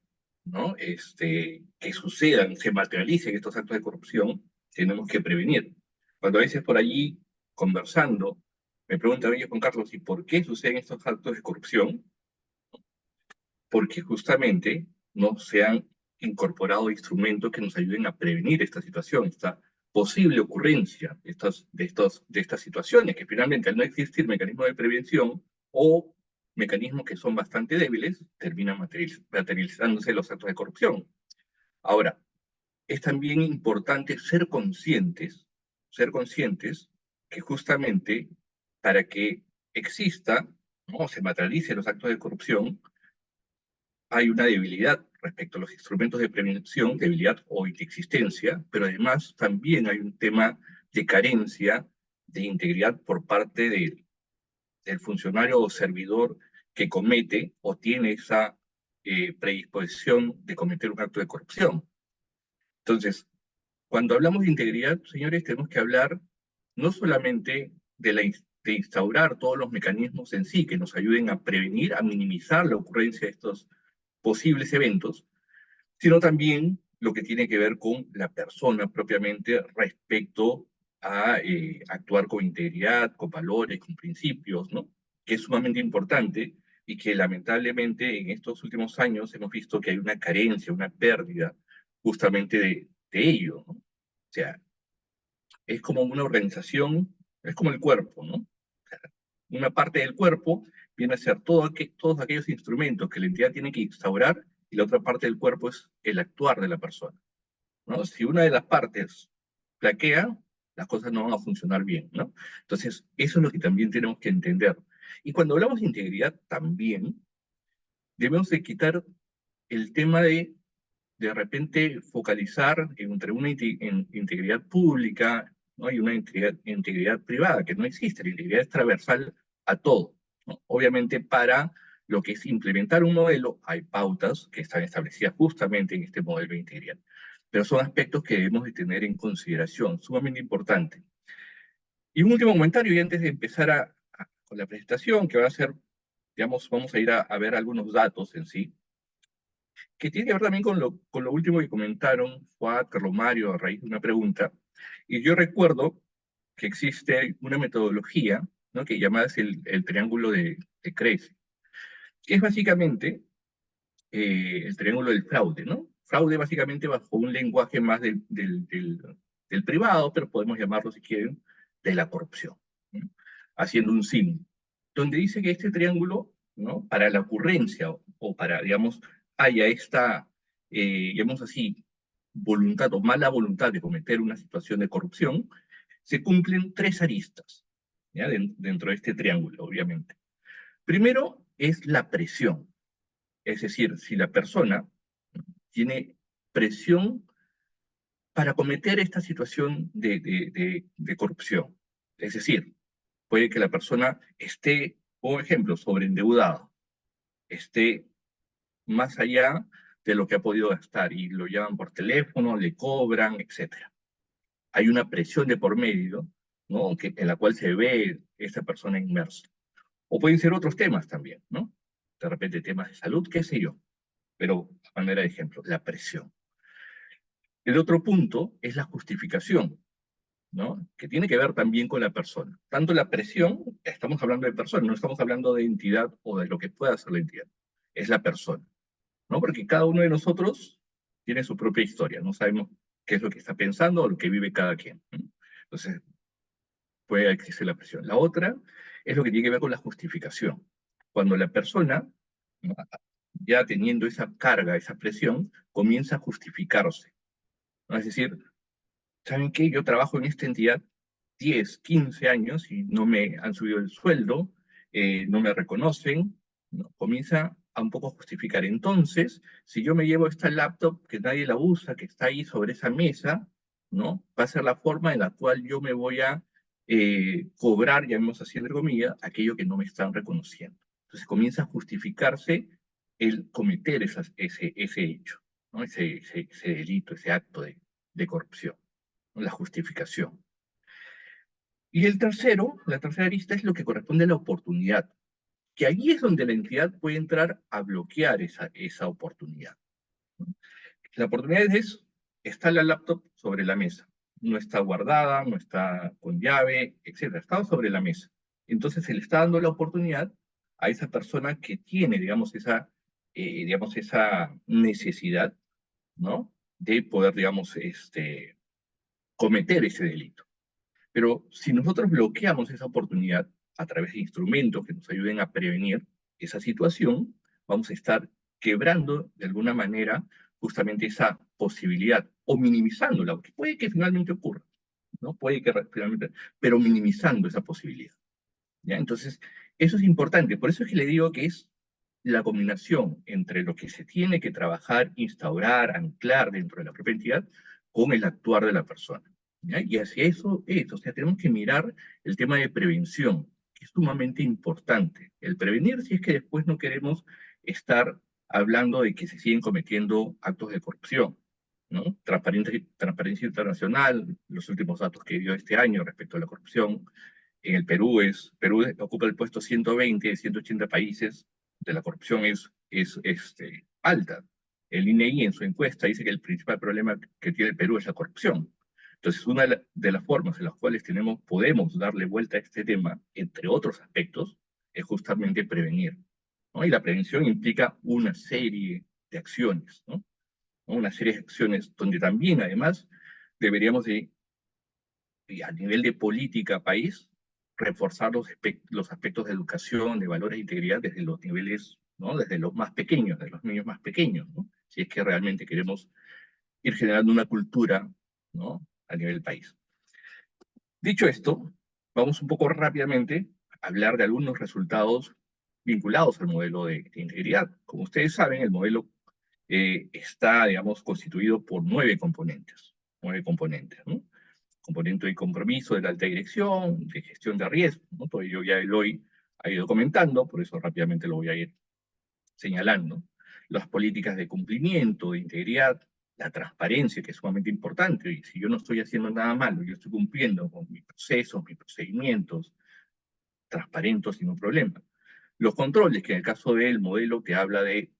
¿no? Que sucedan, se materialicen estos actos de corrupción, tenemos que prevenir. Cuando a veces por allí, conversando, me preguntan, oye, Juan Carlos, ¿y por qué suceden estos actos de corrupción? Porque justamente no se han incorporado instrumentos que nos ayuden a prevenir esta situación, esta posible ocurrencia de estas situaciones, que finalmente al no existir mecanismos de prevención o mecanismos que son bastante débiles, terminan materializándose los actos de corrupción. Ahora, es también importante ser conscientes que justamente para que exista, ¿no? Se materialicen los actos de corrupción, hay una debilidad respecto a los instrumentos de prevención, debilidad o inexistencia, pero además también hay un tema de carencia de integridad por parte del funcionario o servidor que comete o tiene esa predisposición de cometer un acto de corrupción. Entonces, cuando hablamos de integridad, señores, tenemos que hablar no solamente de instaurar todos los mecanismos en sí que nos ayuden a prevenir, a minimizar la ocurrencia de estos posibles eventos, sino también lo que tiene que ver con la persona propiamente respecto a actuar con integridad, con valores, con principios, ¿no? Que es sumamente importante y que lamentablemente en estos últimos años hemos visto que hay una carencia, una pérdida justamente de ello, ¿no? O sea, es como una organización Es como el cuerpo, ¿no? Una parte del cuerpo viene a ser todos aquellos instrumentos que la entidad tiene que instaurar, y la otra parte del cuerpo es el actuar de la persona, ¿no? Si una de las partes flaquea, las cosas no van a funcionar bien, ¿no? Entonces, eso es lo que también tenemos que entender. Y cuando hablamos de integridad, también debemos de quitar el tema de repente focalizar entre una integridad pública, ¿no? Y una integridad privada, que no existe. La integridad es transversal a todo, ¿no? Obviamente, para lo que es implementar un modelo, hay pautas que están establecidas justamente en este modelo de integridad. Pero son aspectos que debemos de tener en consideración, sumamente importante. Y un último comentario, y antes de empezar con la presentación, que va a ser, digamos, vamos a ir a ver algunos datos en sí, que tiene que ver también con lo último que comentaron Fuad, Carlos Mario, a raíz de una pregunta. Y yo recuerdo que existe una metodología, ¿no?, que llamada es el triángulo de Kress, que es básicamente el triángulo del fraude, ¿no? Fraude básicamente bajo un lenguaje más del privado, pero podemos llamarlo, si quieren, de la corrupción, ¿no? Haciendo un símil, donde dice que este triángulo, ¿no?, para la ocurrencia o para, digamos, haya esta, digamos así, voluntad o mala voluntad de cometer una situación de corrupción, se cumplen tres aristas, ¿ya? Dentro de este triángulo, obviamente. Primero es la presión. Es decir, si la persona tiene presión para cometer esta situación de corrupción. Es decir, puede que la persona esté, por ejemplo, sobreendeudada, esté más allá de lo que ha podido gastar y lo llaman por teléfono, le cobran, etc. Hay una presión de por medio, ¿no?, en la cual se ve esta persona inmersa. O pueden ser otros temas también, ¿no? De repente temas de salud, qué sé yo. Pero, a manera de ejemplo, la presión. El otro punto es la justificación, ¿no?, que tiene que ver también con la persona. Tanto la presión, estamos hablando de persona, no estamos hablando de entidad o de lo que pueda hacer la entidad. Es la persona, ¿no? Porque cada uno de nosotros tiene su propia historia, no sabemos qué es lo que está pensando o lo que vive cada quien, ¿no? Entonces, puede existir la presión. La otra es lo que tiene que ver con la justificación. Cuando la persona, ¿no?, ya teniendo esa carga, esa presión, comienza a justificarse, ¿no? Es decir, ¿saben qué? Yo trabajo en esta entidad 10, 15 años y no me han subido el sueldo, no me reconocen, ¿no? Comienza a un poco justificar. Entonces, si yo me llevo esta laptop que nadie la usa, que está ahí sobre esa mesa, ¿no?, va a ser la forma en la cual yo me voy a cobrar, llamemos así entre comillas, aquello que no me están reconociendo. Entonces comienza a justificarse el cometer ese hecho, ¿no?, ese delito, ese acto de corrupción, ¿no?, la justificación. Y el tercero, la tercera arista es lo que corresponde a la oportunidad, que ahí es donde la entidad puede entrar a bloquear esa oportunidad, ¿no? La oportunidad está la laptop sobre la mesa, no está guardada, no está con llave, etc. Está sobre la mesa. Entonces se le está dando la oportunidad a esa persona que tiene, digamos, esa necesidad, ¿no?, de poder, digamos, cometer ese delito. Pero si nosotros bloqueamos esa oportunidad a través de instrumentos que nos ayuden a prevenir esa situación, vamos a estar quebrando de alguna manera justamente esa posibilidad o minimizándola, porque puede que finalmente ocurra, ¿no? Puede que finalmente, pero minimizando esa posibilidad, ¿ya? Entonces, eso es importante. Por eso es que le digo que es la combinación entre lo que se tiene que trabajar, instaurar, anclar dentro de la propia entidad, con el actuar de la persona, ¿ya? Y hacia eso es, o sea, tenemos que mirar el tema de prevención, que es sumamente importante. El prevenir si es que después no queremos estar hablando de que se siguen cometiendo actos de corrupción, ¿no? Transparencia Internacional, los últimos datos que dio este año respecto a la corrupción en el Perú ocupa el puesto 120 de 180 países, de la corrupción es alta. El INEI en su encuesta dice que el principal problema que tiene el Perú es la corrupción. Entonces, una de las formas en las cuales podemos darle vuelta a este tema, entre otros aspectos, es justamente prevenir, ¿no? Y la prevención implica una serie de acciones, ¿no? Una serie de acciones donde también, además, deberíamos de, a nivel de política país, reforzar los aspectos de educación, de valores e integridad desde los niveles, ¿no? Desde los más pequeños, de los niños más pequeños, ¿no? Si es que realmente queremos ir generando una cultura, ¿no? A nivel país. Dicho esto, vamos un poco rápidamente a hablar de algunos resultados vinculados al modelo de integridad. Como ustedes saben, el modelo está, digamos, constituido por 9 componentes. 9 componentes, ¿no? Componente de compromiso de la alta dirección, de gestión de riesgo, ¿no? Todo ello ya Eloy ha ido comentando, por eso rápidamente lo voy a ir señalando. Las políticas de cumplimiento, de integridad, la transparencia, que es sumamente importante. Y si yo no estoy haciendo nada malo, yo estoy cumpliendo con mis procesos, mis procedimientos, transparentes sin un problema. Los controles, que en el caso del modelo te habla de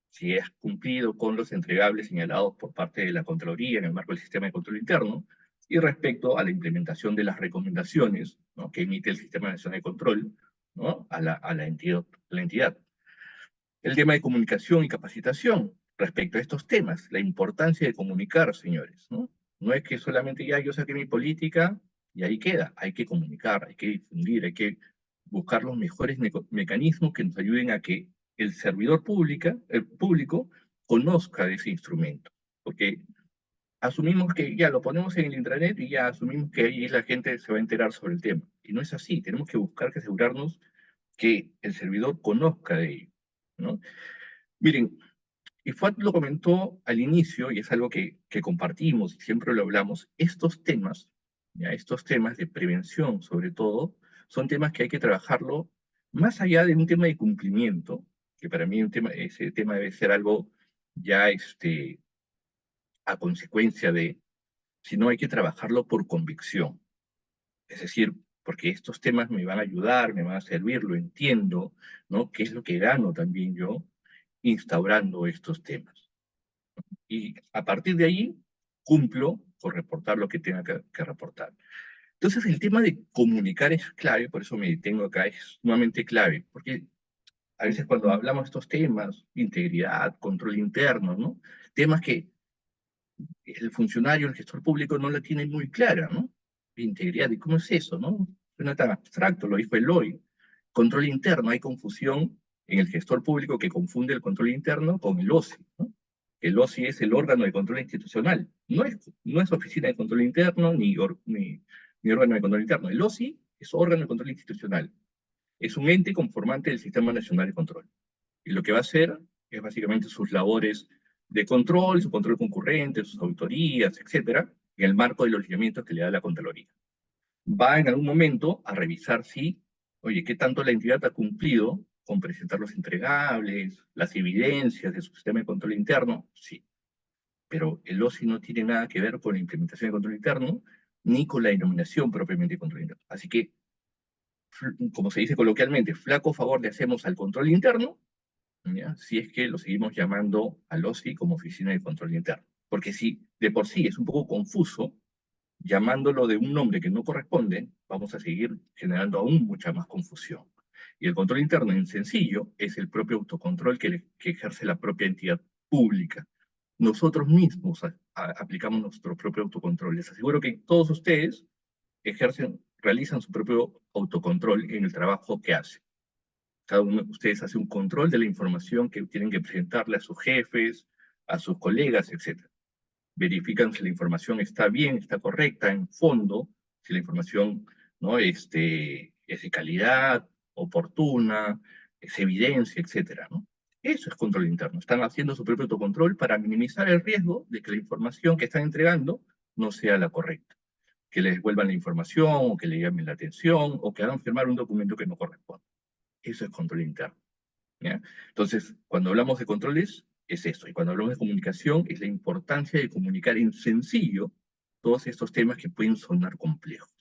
si has cumplido con los entregables señalados por parte de la Contraloría en el marco del sistema de control interno, y respecto a la implementación de las recomendaciones, ¿no? Que emite el Sistema Nacional de Control, ¿no? a la entidad. El tema de comunicación y capacitación respecto a estos temas, la importancia de comunicar, señores, ¿no? No es que solamente ya yo saqué mi política y ahí queda, hay que comunicar, hay que difundir, hay que buscar los mejores mecanismos que nos ayuden a que el servidor público conozca de ese instrumento, porque asumimos que ya lo ponemos en el intranet y ya asumimos que ahí la gente se va a enterar sobre el tema, y no es así, tenemos que buscar que asegurarnos que el servidor conozca de ello, ¿no? Miren, y Fuad lo comentó al inicio, y es algo que compartimos y siempre lo hablamos, estos temas, ¿ya? Estos temas de prevención sobre todo, son temas que hay que trabajarlo más allá de un tema de cumplimiento, que para mí ese tema debe ser algo ya a consecuencia de, sino hay que trabajarlo por convicción. Es decir, porque estos temas me van a ayudar, me van a servir, lo entiendo, ¿no? ¿Qué es lo que gano también yo instaurando estos temas? Y a partir de ahí, cumplo con reportar lo que tenga que reportar. Entonces, el tema de comunicar es clave, por eso me detengo acá, es sumamente clave, porque a veces cuando hablamos de estos temas, integridad, control interno, ¿no? Temas que el funcionario, el gestor público no la tiene muy clara, ¿no? Integridad, ¿y cómo es eso, no? Suena tan abstracto, lo dijo Eloy. Control interno, hay confusión en el gestor público que confunde el control interno con el OSI, ¿no? El OSI es el órgano de control institucional, no es oficina de control interno ni órgano de control interno. El OSI es órgano de control institucional, es un ente conformante del Sistema Nacional de Control. Y lo que va a hacer es básicamente sus labores de control, su control concurrente, sus auditorías, etcétera, en el marco de los lineamientos que le da la Contraloría. Va en algún momento a revisar si, oye, qué tanto la entidad ha cumplido con presentar los entregables, las evidencias de su sistema de control interno, sí. Pero el OSI no tiene nada que ver con la implementación de control interno, ni con la denominación propiamente de control interno. Así que, como se dice coloquialmente, flaco favor le hacemos al control interno, ¿ya? Si es que lo seguimos llamando al OSI como Oficina de Control Interno. Porque si de por sí es un poco confuso, llamándolo de un nombre que no corresponde, vamos a seguir generando aún mucha más confusión. Y el control interno, en sencillo, es el propio autocontrol que ejerce la propia entidad pública. Nosotros mismos aplicamos nuestro propio autocontrol. Les aseguro que todos ustedes realizan su propio autocontrol en el trabajo que hacen. Cada uno de ustedes hace un control de la información que tienen que presentarle a sus jefes, a sus colegas, etc. Verifican si la información está bien, está correcta en fondo, si la información, ¿no? Es de calidad, oportuna, es evidencia, etc., ¿no? Eso es control interno. Están haciendo su propio autocontrol para minimizar el riesgo de que la información que están entregando no sea la correcta. Que les devuelvan la información, o que le llamen la atención, o que hagan firmar un documento que no corresponde. Eso es control interno, ¿ya? Entonces, cuando hablamos de controles, es esto. Y cuando hablamos de comunicación, es la importancia de comunicar en sencillo todos estos temas que pueden sonar complejos,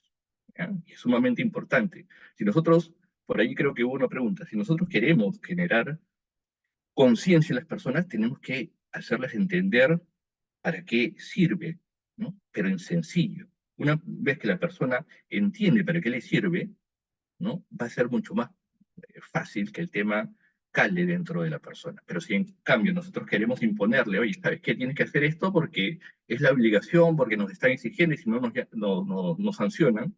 ¿ya? Y es sumamente importante. Si nosotros, por ahí creo que hubo una pregunta, si nosotros queremos generar conciencia en las personas, tenemos que hacerles entender para qué sirve, ¿no? Pero en sencillo. Una vez que la persona entiende para qué le sirve, ¿no? Va a ser mucho más fácil que el tema cale dentro de la persona. Pero si en cambio nosotros queremos imponerle, oye, ¿sabes qué? Tienes que hacer esto porque es la obligación, porque nos están exigiendo y si no nos sancionan,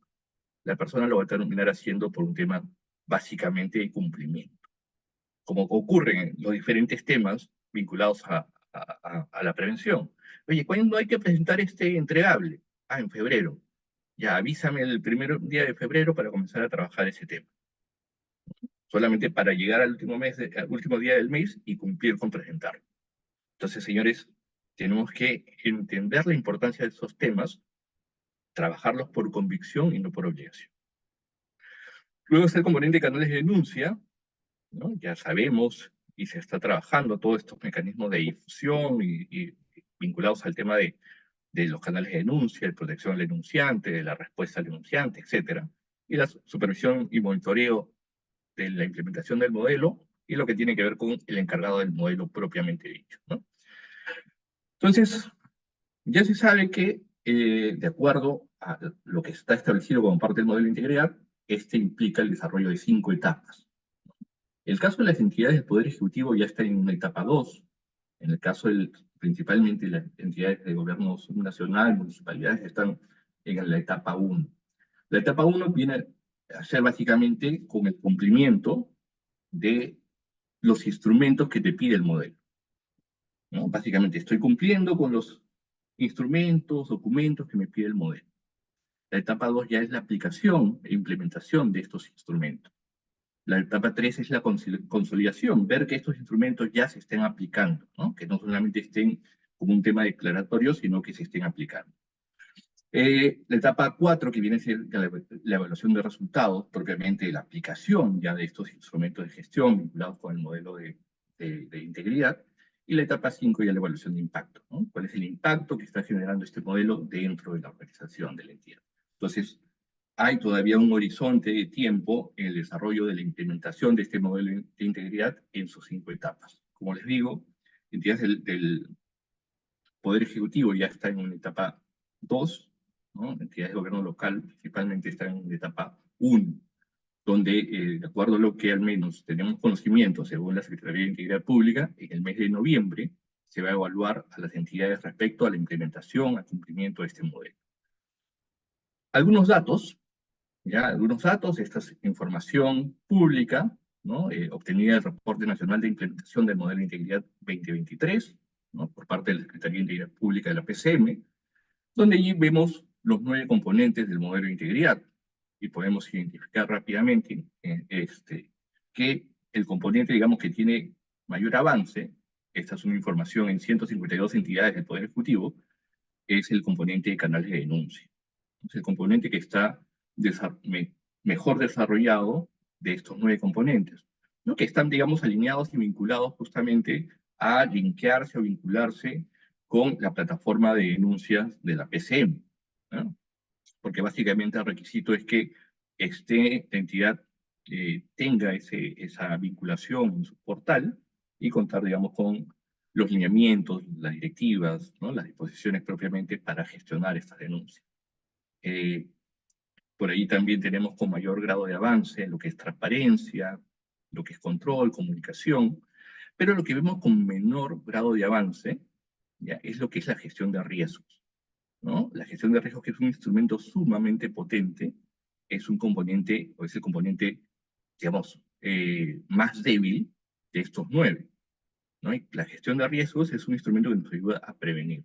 la persona lo va a terminar haciendo por un tema básicamente de cumplimiento. Como ocurre en los diferentes temas vinculados a la prevención. Oye, ¿cuándo hay que presentar este entregable? Ah, en febrero. Ya, avísame el primer día de febrero para comenzar a trabajar ese tema. Solamente para llegar al al último día del mes y cumplir con presentarlo. Entonces, señores, tenemos que entender la importancia de esos temas, trabajarlos por convicción y no por obligación. Luego está el componente de canales de denuncia, ¿no? Ya sabemos y se está trabajando todos estos mecanismos de difusión y vinculados al tema de los canales de denuncia, de protección al denunciante, de la respuesta al denunciante, etc. Y la supervisión y monitoreo de la implementación del modelo y lo que tiene que ver con el encargado del modelo propiamente dicho, ¿no? Entonces, ya se sabe que, de acuerdo a lo que está establecido como parte del modelo de integridad, este implica el desarrollo de 5 etapas. El caso de las entidades del Poder Ejecutivo ya está en una etapa 2. En el caso principalmente las entidades de gobierno nacional, municipalidades, están en la etapa 1. La etapa 1 viene a ser básicamente con el cumplimiento de los instrumentos que te pide el modelo, ¿no? Básicamente estoy cumpliendo con los instrumentos, documentos que me pide el modelo. La etapa 2 ya es la aplicación e implementación de estos instrumentos. La etapa 3 es la consolidación, ver que estos instrumentos ya se estén aplicando, ¿no? Que no solamente estén como un tema declaratorio, sino que se estén aplicando. La etapa 4, que viene a ser la evaluación de resultados, propiamente la aplicación ya de estos instrumentos de gestión vinculados con el modelo de integridad. Y la etapa 5 ya la evaluación de impacto, ¿no? ¿Cuál es el impacto que está generando este modelo dentro de la organización de la entidad? Entonces, hay todavía un horizonte de tiempo en el desarrollo de la implementación de este modelo de integridad en sus 5 etapas. Como les digo, entidades del Poder Ejecutivo ya están en una etapa 2, ¿no? Entidades de gobierno local principalmente están en la etapa 1, donde, de acuerdo a lo que al menos tenemos conocimiento, según la Secretaría de Integridad Pública, en el mes de noviembre se va a evaluar a las entidades respecto a la implementación, al cumplimiento de este modelo. Algunos datos, esta es información pública, ¿no? Obtenida del Reporte Nacional de Implementación del Modelo de Integridad 2023, ¿no? Por parte de la Secretaría de Integridad Pública de la PCM, donde allí vemos los 9 componentes del modelo de integridad y podemos identificar rápidamente que el componente, digamos, que tiene mayor avance, esta es una información en 152 entidades del Poder Ejecutivo, es el componente de canales de denuncia. Es el componente que está mejor desarrollado de estos 9 componentes, ¿no? Que están, digamos, alineados y vinculados justamente a linkearse o vincularse con la plataforma de denuncias de la PCM, ¿no? Porque básicamente el requisito es que la entidad tenga esa vinculación en su portal y contar, digamos, con los lineamientos, las directivas, ¿no? Las disposiciones propiamente para gestionar estas denuncias. Por ahí también tenemos con mayor grado de avance lo que es transparencia, lo que es control, comunicación, pero lo que vemos con menor grado de avance, ¿ya? Es lo que es la gestión de riesgos, ¿no? La gestión de riesgos, que es un instrumento sumamente potente, es un componente, o es el componente, digamos, más débil de estos 9, ¿no? Y la gestión de riesgos es un instrumento que nos ayuda a prevenir.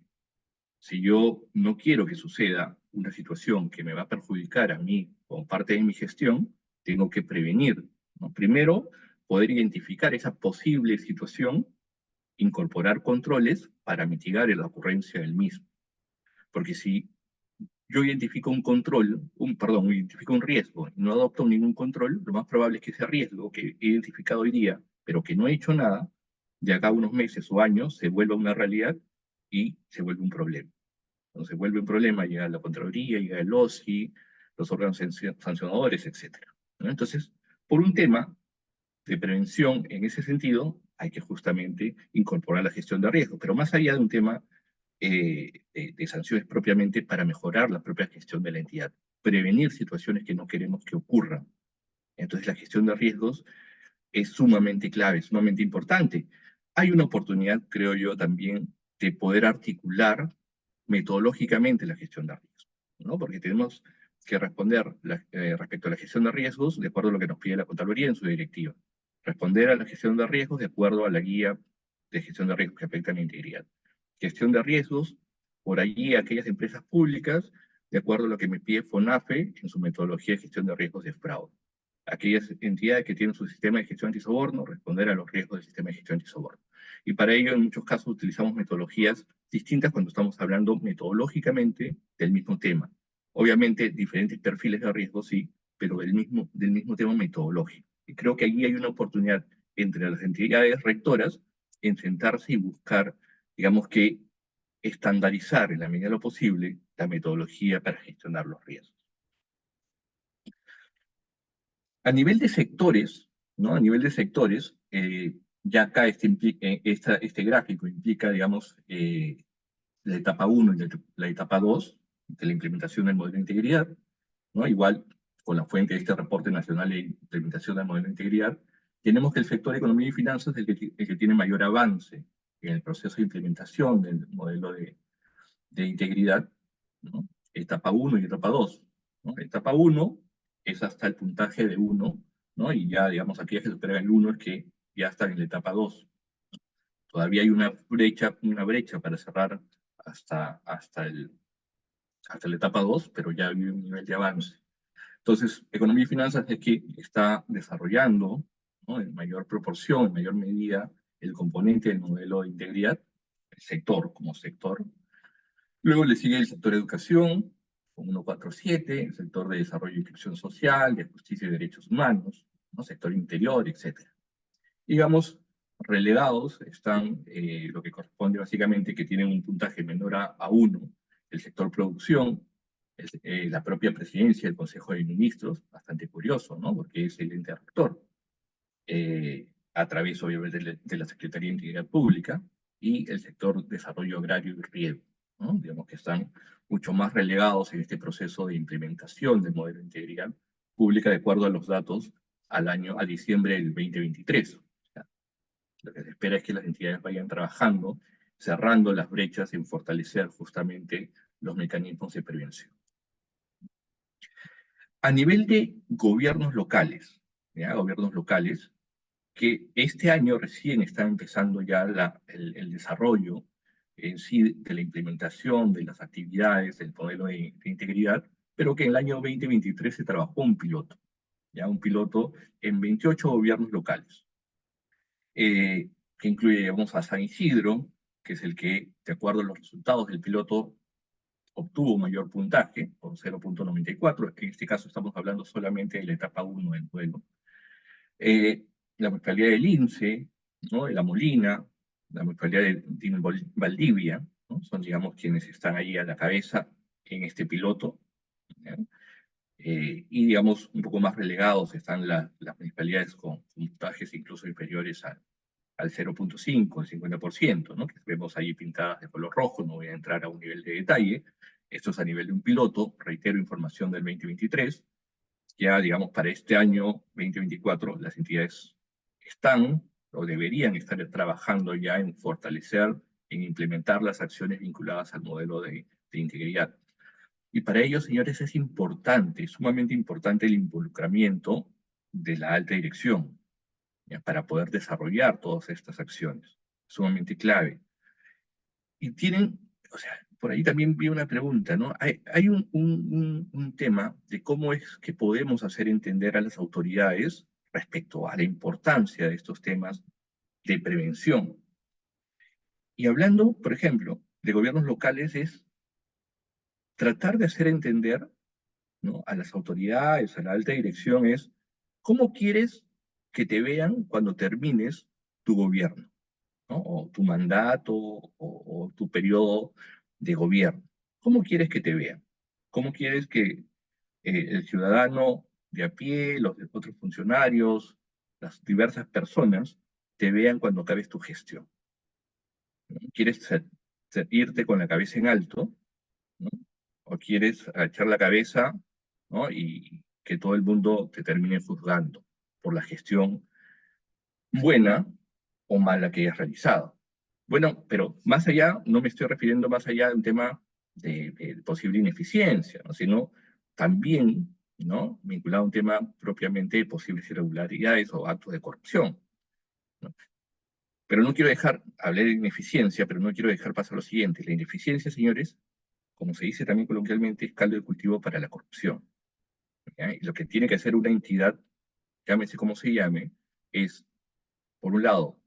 Si yo no quiero que suceda una situación que me va a perjudicar a mí como parte de mi gestión, tengo que prevenir, ¿no? Primero, poder identificar esa posible situación, incorporar controles para mitigar la ocurrencia del mismo. Porque si yo identifico identifico un riesgo y no adopto ningún control, lo más probable es que ese riesgo que he identificado hoy día, pero que no he hecho nada, de acá a unos meses o años se vuelva una realidad y se vuelve un problema. Cuando se vuelve un problema, llega la Contraloría, llega el OSI, los órganos sancionadores, etc., ¿no? Entonces, por un tema de prevención en ese sentido, hay que justamente incorporar la gestión de riesgo, pero más allá de un tema de sanciones propiamente para mejorar la propia gestión de la entidad, prevenir situaciones que no queremos que ocurran. Entonces, la gestión de riesgos es sumamente clave, sumamente importante. Hay una oportunidad, creo yo, también de poder articular metodológicamente la gestión de riesgos, ¿no? Porque tenemos que responder respecto a la gestión de riesgos de acuerdo a lo que nos pide la Contraloría en su directiva. Responder a la gestión de riesgos de acuerdo a la guía de gestión de riesgos que afectan la integridad. Gestión de riesgos, por allí aquellas empresas públicas, de acuerdo a lo que me pide FONAFE en su metodología de gestión de riesgos de fraude. Aquellas entidades que tienen su sistema de gestión antisoborno, responder a los riesgos del sistema de gestión antisoborno. Y para ello, en muchos casos, utilizamos metodologías distintas cuando estamos hablando metodológicamente del mismo tema. Obviamente, diferentes perfiles de riesgo, sí, pero del mismo tema metodológico. Y creo que allí hay una oportunidad entre las entidades rectoras en sentarse y buscar, digamos que, estandarizar en la medida de lo posible la metodología para gestionar los riesgos. A nivel de sectores, ¿no? A nivel de sectores, ya acá este gráfico implica, digamos, la etapa 1 y la etapa 2 de la implementación del modelo de integridad, ¿no? Igual, con la fuente de este reporte nacional de implementación del modelo de integridad, tenemos que el sector economía y finanzas es el que tiene mayor avance en el proceso de implementación del modelo de integridad, ¿no? Etapa 1 y etapa 2, ¿no? Etapa 1 es hasta el puntaje de 1, ¿no? Y ya, digamos, aquellas que superan el 1 es que ya están en la etapa 2. Todavía hay una brecha para cerrar hasta la etapa 2, pero ya hay un nivel de avance. Entonces, economía y finanzas es que está desarrollando, ¿no? En mayor proporción, en mayor medida, el componente del modelo de integridad, el sector como sector. Luego le sigue el sector educación, con 147, el sector de desarrollo e inclusión social, de justicia y derechos humanos, ¿no? Sector interior, etc. Digamos, relegados están lo que corresponde básicamente que tienen un puntaje menor a 1, el sector producción, la propia presidencia del Consejo de Ministros, bastante curioso, ¿no? Porque es el ente rector, a través obviamente de la Secretaría de Integridad Pública, y el sector desarrollo agrario y riego, ¿no? Digamos que están mucho más relegados en este proceso de implementación del modelo de integridad pública de acuerdo a los datos a diciembre del 2023. O sea, lo que se espera es que las entidades vayan trabajando, cerrando las brechas en fortalecer justamente los mecanismos de prevención. A nivel de gobiernos locales, ¿ya? Gobiernos locales, que este año recién está empezando ya el desarrollo en sí de la implementación de las actividades del modelo de integridad, pero que en el año 2023 se trabajó un piloto, ya un piloto en 28 gobiernos locales, que incluye, digamos, a San Isidro, que es el que, de acuerdo a los resultados del piloto, obtuvo mayor puntaje, por 0.94, en este caso estamos hablando solamente de la etapa 1 del modelo. La municipalidad de Lince, ¿no? De La Molina, la municipalidad de Valdivia, ¿no? Son, digamos, quienes están ahí a la cabeza en este piloto, ¿ya? Y, digamos, un poco más relegados están las municipalidades con puntajes incluso inferiores al 0.5, al 50%, ¿no? Que vemos ahí pintadas de color rojo, no voy a entrar a un nivel de detalle. Esto es a nivel de un piloto, reitero, información del 2023. Ya, digamos, para este año 2024, las entidades están o deberían estar trabajando ya en fortalecer, en implementar las acciones vinculadas al modelo de integridad. Y para ello, señores, es importante, sumamente importante el involucramiento de la alta dirección, ¿ya? Para poder desarrollar todas estas acciones. Sumamente clave. Y tienen, o sea, por ahí también vi una pregunta, ¿no? Hay un tema de cómo es que podemos hacer entender a las autoridades respecto a la importancia de estos temas de prevención. Y hablando, por ejemplo, de gobiernos locales, es tratar de hacer entender, ¿no? A las autoridades, a la alta dirección, es cómo quieres que te vean cuando termines tu gobierno, ¿no? O tu mandato o tu periodo de gobierno. ¿Cómo quieres que te vean? ¿Cómo quieres que el ciudadano de a pie, los otros funcionarios, las diversas personas te vean cuando acabes tu gestión? ¿No? ¿Quieres irte con la cabeza en alto, ¿no? ¿O quieres agachar la cabeza, ¿no? Y que todo el mundo te termine juzgando por la gestión buena o mala que hayas realizado? Bueno, pero más allá, no me estoy refiriendo más allá de un tema de posible ineficiencia, ¿no? Sino también, ¿no?, vinculado a un tema propiamente de posibles irregularidades o actos de corrupción, ¿no? Pero no quiero dejar, hablé de ineficiencia, pero no quiero dejar pasar lo siguiente. La ineficiencia, señores, como se dice también coloquialmente, es caldo de cultivo para la corrupción, ¿ya? Y lo que tiene que hacer una entidad, llámese como se llame, es, por un lado,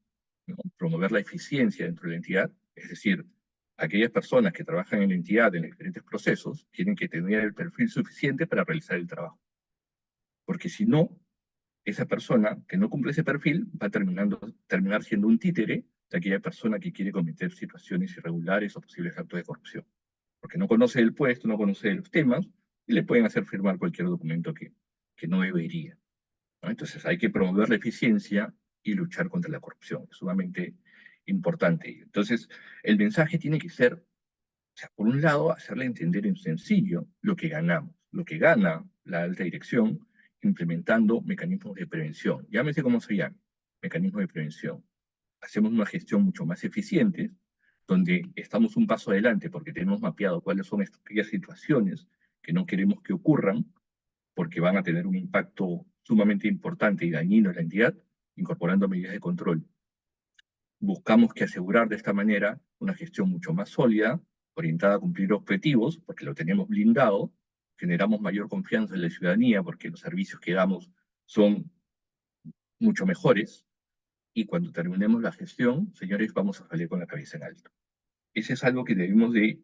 ¿no?, promover la eficiencia dentro de la entidad, es decir, aquellas personas que trabajan en la entidad en diferentes procesos tienen que tener el perfil suficiente para realizar el trabajo. Porque si no, esa persona que no cumple ese perfil va terminar siendo un títere de aquella persona que quiere cometer situaciones irregulares o posibles actos de corrupción. Porque no conoce el puesto, no conoce los temas, y le pueden hacer firmar cualquier documento que no debería, ¿no? Entonces hay que promover la eficiencia y luchar contra la corrupción. Es sumamente importante. Entonces, el mensaje tiene que ser, o sea, por un lado, hacerle entender en sencillo lo que ganamos, lo que gana la alta dirección implementando mecanismos de prevención. Llámese como se llame, mecanismos de prevención. Hacemos una gestión mucho más eficiente, donde estamos un paso adelante porque tenemos mapeado cuáles son aquellas situaciones que no queremos que ocurran, porque van a tener un impacto sumamente importante y dañino en la entidad, incorporando medidas de control. Buscamos que asegurar de esta manera una gestión mucho más sólida, orientada a cumplir objetivos, porque lo tenemos blindado, generamos mayor confianza en la ciudadanía, porque los servicios que damos son mucho mejores, y cuando terminemos la gestión, señores, vamos a salir con la cabeza en alto. Ese es algo que debemos de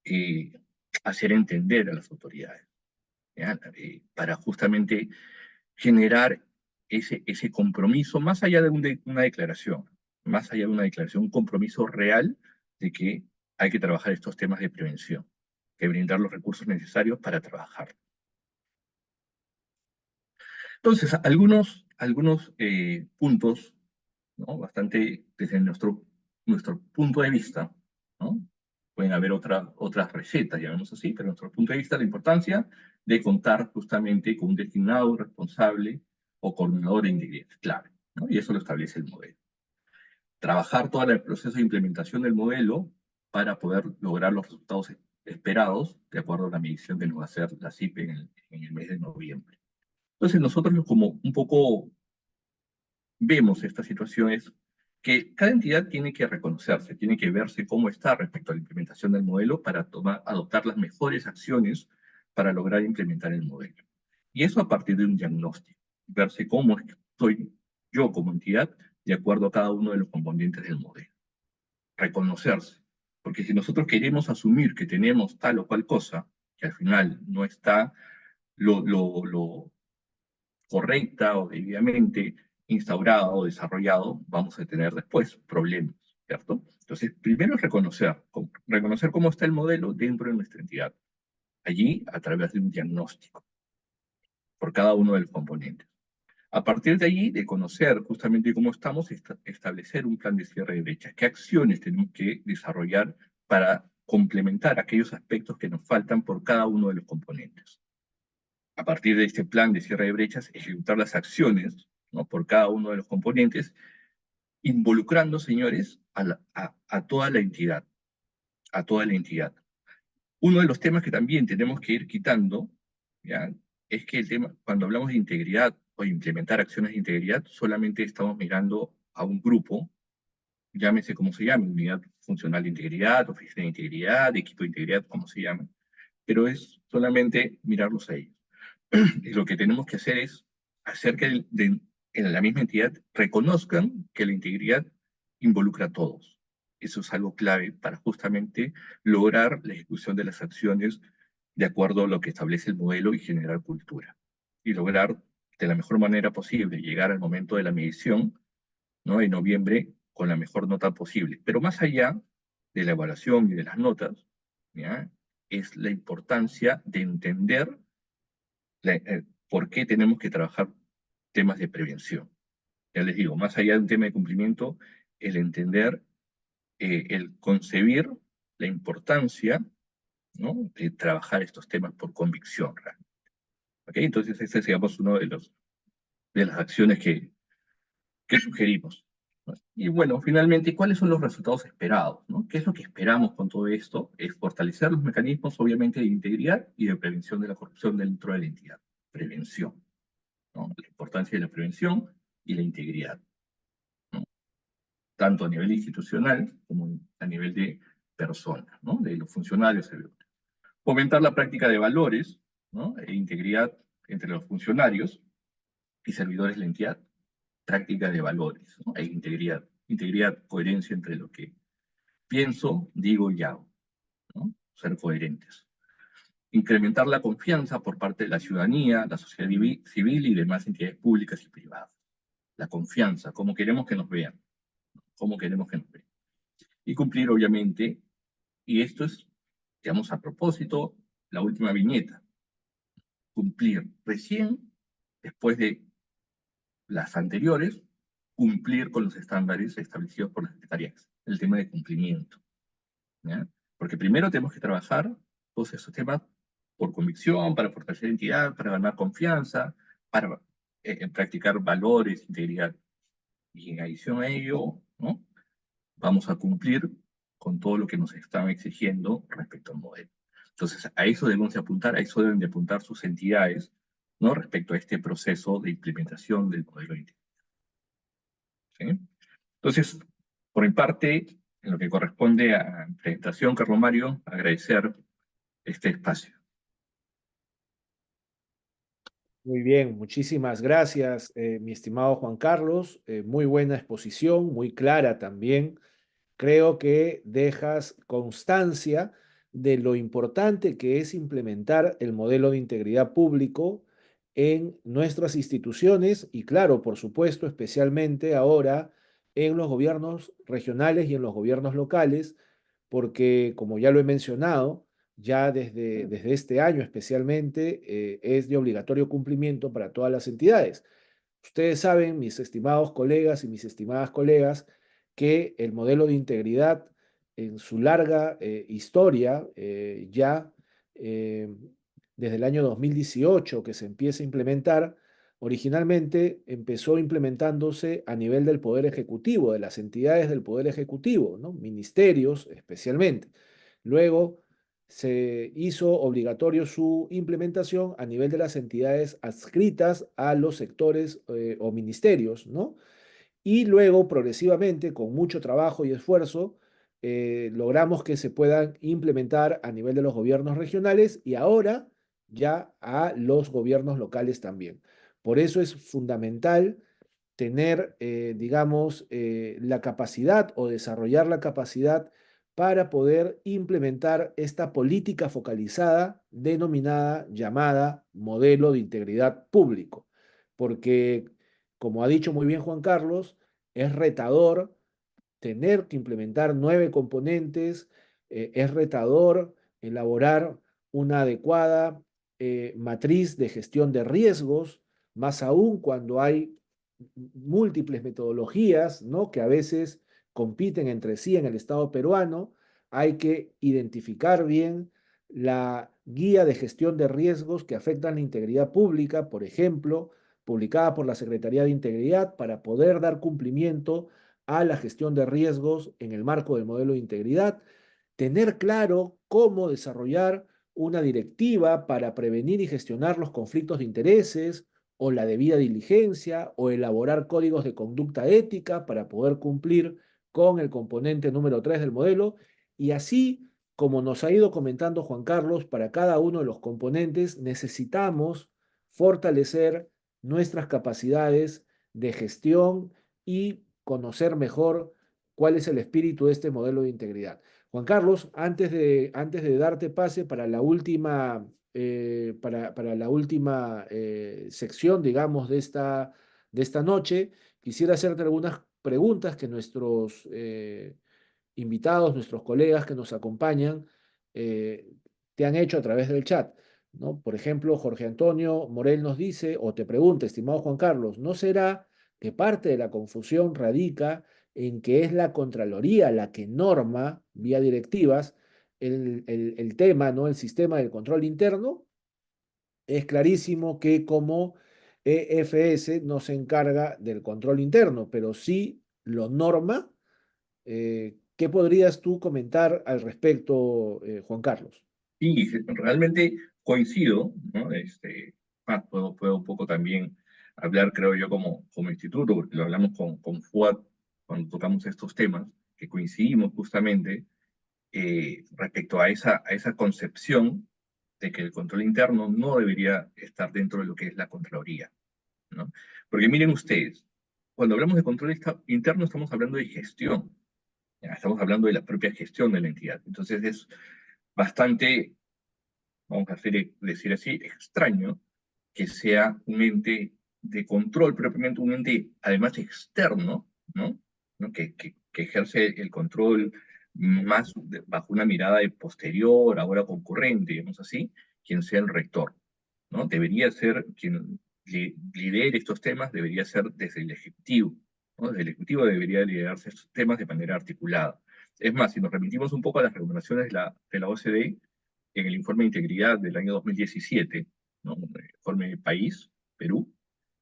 eh, hacer entender a las autoridades, ¿ya? Para justamente generar ese compromiso, más allá de una declaración, más allá de una declaración, un compromiso real de que hay que trabajar estos temas de prevención, que brindar los recursos necesarios para trabajar. Entonces, algunos puntos, ¿no?, bastante desde nuestro punto de vista, ¿no? Pueden haber otras recetas, llamemos así, pero nuestro punto de vista, la importancia de contar justamente con un designado responsable o coordinador de integridad clave, ¿no? Y eso lo establece el modelo. Trabajar todo el proceso de implementación del modelo para poder lograr los resultados esperados, de acuerdo a la medición que nos va a hacer la CIPE en el mes de noviembre. Entonces, nosotros como un poco vemos estas situaciones que cada entidad tiene que reconocerse, tiene que verse cómo está respecto a la implementación del modelo para adoptar las mejores acciones para lograr implementar el modelo. Y eso a partir de un diagnóstico, verse cómo estoy yo como entidad de acuerdo a cada uno de los componentes del modelo. Reconocerse, porque si nosotros queremos asumir que tenemos tal o cual cosa, que al final no está lo correcta o debidamente instaurado o desarrollado, vamos a tener después problemas, ¿cierto? Entonces, primero es reconocer cómo está el modelo dentro de nuestra entidad, allí a través de un diagnóstico por cada uno de los componentes. A partir de allí, de conocer justamente cómo estamos, establecer un plan de cierre de brechas. ¿Qué acciones tenemos que desarrollar para complementar aquellos aspectos que nos faltan por cada uno de los componentes? A partir de este plan de cierre de brechas, ejecutar las acciones, ¿no?, por cada uno de los componentes, involucrando, señores, a toda la entidad, a toda la entidad. Uno de los temas que también tenemos que ir quitando, ¿ya?, es que el tema, cuando hablamos de integridad o implementar acciones de integridad, solamente estamos mirando a un grupo, llámese como se llame, unidad funcional de integridad, oficina de integridad, equipo de integridad, como se llame, pero es solamente mirarlos a ellos. Y lo que tenemos que hacer es hacer que en la misma entidad reconozcan que la integridad involucra a todos. Eso es algo clave para justamente lograr la ejecución de las acciones de acuerdo a lo que establece el modelo y generar cultura. Y lograr de la mejor manera posible llegar al momento de la medición, ¿no?, en noviembre con la mejor nota posible. Pero más allá de la evaluación y de las notas, ¿ya?, es la importancia de entender por qué tenemos que trabajar temas de prevención. Ya les digo, más allá de un tema de cumplimiento, el entender, el concebir la importancia, ¿no?, de trabajar estos temas por convicción. ¿Okay? Entonces, ese es, digamos, uno de las acciones que sugerimos. Y bueno, finalmente, ¿cuáles son los resultados esperados, ¿no? ¿Qué es lo que esperamos con todo esto? Es fortalecer los mecanismos, obviamente, de integridad y de prevención de la corrupción dentro de la entidad. Prevención, ¿no? La importancia de la prevención y la integridad, ¿no? Tanto a nivel institucional como a nivel de personas, ¿no? De los funcionarios. Fomentar la práctica de valores, ¿no? E integridad entre los funcionarios y servidores de la entidad. Práctica de valores, ¿no? E integridad. Integridad, coherencia entre lo que pienso, digo y hago, ¿no? Ser coherentes. Incrementar la confianza por parte de la ciudadanía, la sociedad civil y demás entidades públicas y privadas. La confianza, cómo queremos que nos vean, cómo queremos que nos vean. Y cumplir, obviamente, y esto es, digamos, a propósito, la última viñeta, cumplir recién, después de las anteriores, cumplir con los estándares establecidos por las secretarías, el tema de cumplimiento, ¿ya? Porque primero tenemos que trabajar todos esos temas por convicción, para fortalecer la entidad, para ganar confianza, para practicar valores, integridad. Y en adición a ello, ¿no? Vamos a cumplir con todo lo que nos están exigiendo respecto al modelo. Entonces, a eso debemos de apuntar, a eso deben de apuntar sus entidades, ¿no? Respecto a este proceso de implementación del modelo de integridad, ¿sí? Entonces, por mi parte, en lo que corresponde a presentación, Carlos Mario, agradecer este espacio. Muy bien, muchísimas gracias, mi estimado Juan Carlos. Muy buena exposición, muy clara también. Creo que dejas constancia de lo importante que es implementar el modelo de integridad público en nuestras instituciones y, claro, por supuesto, especialmente ahora en los gobiernos regionales y en los gobiernos locales, porque, como ya lo he mencionado, ya desde este año especialmente es de obligatorio cumplimiento para todas las entidades. Ustedes saben, mis estimados colegas y mis estimadas colegas, que el modelo de integridad en su larga historia, ya eh, desde el año 2018 que se empieza a implementar, originalmente empezó implementándose a nivel del Poder Ejecutivo, de las entidades del Poder Ejecutivo, ¿no? Ministerios especialmente. Luego se hizo obligatorio su implementación a nivel de las entidades adscritas a los sectores o ministerios, ¿no? Y luego, progresivamente, con mucho trabajo y esfuerzo, logramos que se puedan implementar a nivel de los gobiernos regionales y ahora ya a los gobiernos locales también. Por eso es fundamental tener, digamos, la capacidad o desarrollar la capacidad para poder implementar esta política focalizada denominada, llamada modelo de integridad público. Porque, como ha dicho muy bien Juan Carlos, es retador tener que implementar 9 componentes, es retador elaborar una adecuada matriz de gestión de riesgos, más aún cuando hay múltiples metodologías, ¿no? Que a veces compiten entre sí en el Estado peruano. Hay que identificar bien la guía de gestión de riesgos que afectan la integridad pública, por ejemplo, publicada por la Secretaría de Integridad para poder dar cumplimiento a la gestión de riesgos en el marco del modelo de integridad, tener claro cómo desarrollar una directiva para prevenir y gestionar los conflictos de intereses o la debida diligencia o elaborar códigos de conducta ética para poder cumplir con el componente número 3 del modelo y así como nos ha ido comentando Juan Carlos, para cada uno de los componentes necesitamos fortalecer nuestras capacidades de gestión y conocer mejor cuál es el espíritu de este modelo de integridad. Juan Carlos, antes de darte pase para la última, para la última sección, digamos, de esta noche, quisiera hacerte algunas preguntas que nuestros invitados, nuestros colegas que nos acompañan, eh, te han hecho a través del chat, ¿no? Por ejemplo, Jorge Antonio Morel nos dice o te pregunta, estimado Juan Carlos, ¿no será que parte de la confusión radica en que es la Contraloría la que norma vía directivas el tema, ¿no? El sistema del control interno? Es clarísimo que como EFS no se encarga del control interno, pero sí lo norma. ¿Qué podrías tú comentar al respecto, Juan Carlos? Y realmente coincido, ¿no? Puedo un poco también hablar, creo yo, como instituto, porque lo hablamos con Fuad cuando tocamos estos temas, que coincidimos justamente respecto a esa concepción de que el control interno no debería estar dentro de lo que es la Contraloría, ¿no? Porque miren ustedes, cuando hablamos de control interno estamos hablando de gestión, ¿ya? Estamos hablando de la propia gestión de la entidad. Entonces es bastante, vamos a decir así, extraño que sea un ente de control, propiamente un ente además externo, ¿no? ¿No? Que ejerce el control más bajo una mirada de posterior, ahora concurrente, digamos así, quien sea el rector, ¿no? Debería ser quien lidere estos temas, debería ser desde el Ejecutivo, ¿no? Desde el Ejecutivo debería liderarse estos temas de manera articulada. Es más, si nos remitimos un poco a las recomendaciones de la OCDE, en el informe de integridad del año 2017, ¿no? El informe País, Perú,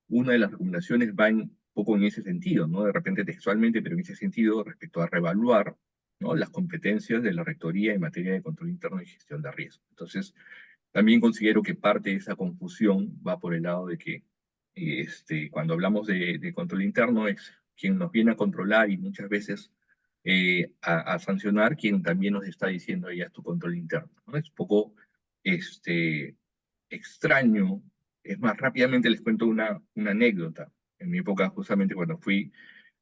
una de las recomendaciones va un poco en ese sentido, ¿no? De repente textualmente, pero en ese sentido respecto a reevaluar, ¿no? Las competencias de la Rectoría en materia de control interno y gestión de riesgo. Entonces, también considero que parte de esa confusión va por el lado de que cuando hablamos de control interno es quien nos viene a controlar y muchas veces a sancionar quien también nos está diciendo ya es tu control interno, ¿no? Es un poco extraño. Es más, rápidamente les cuento una anécdota. En mi época, justamente cuando fui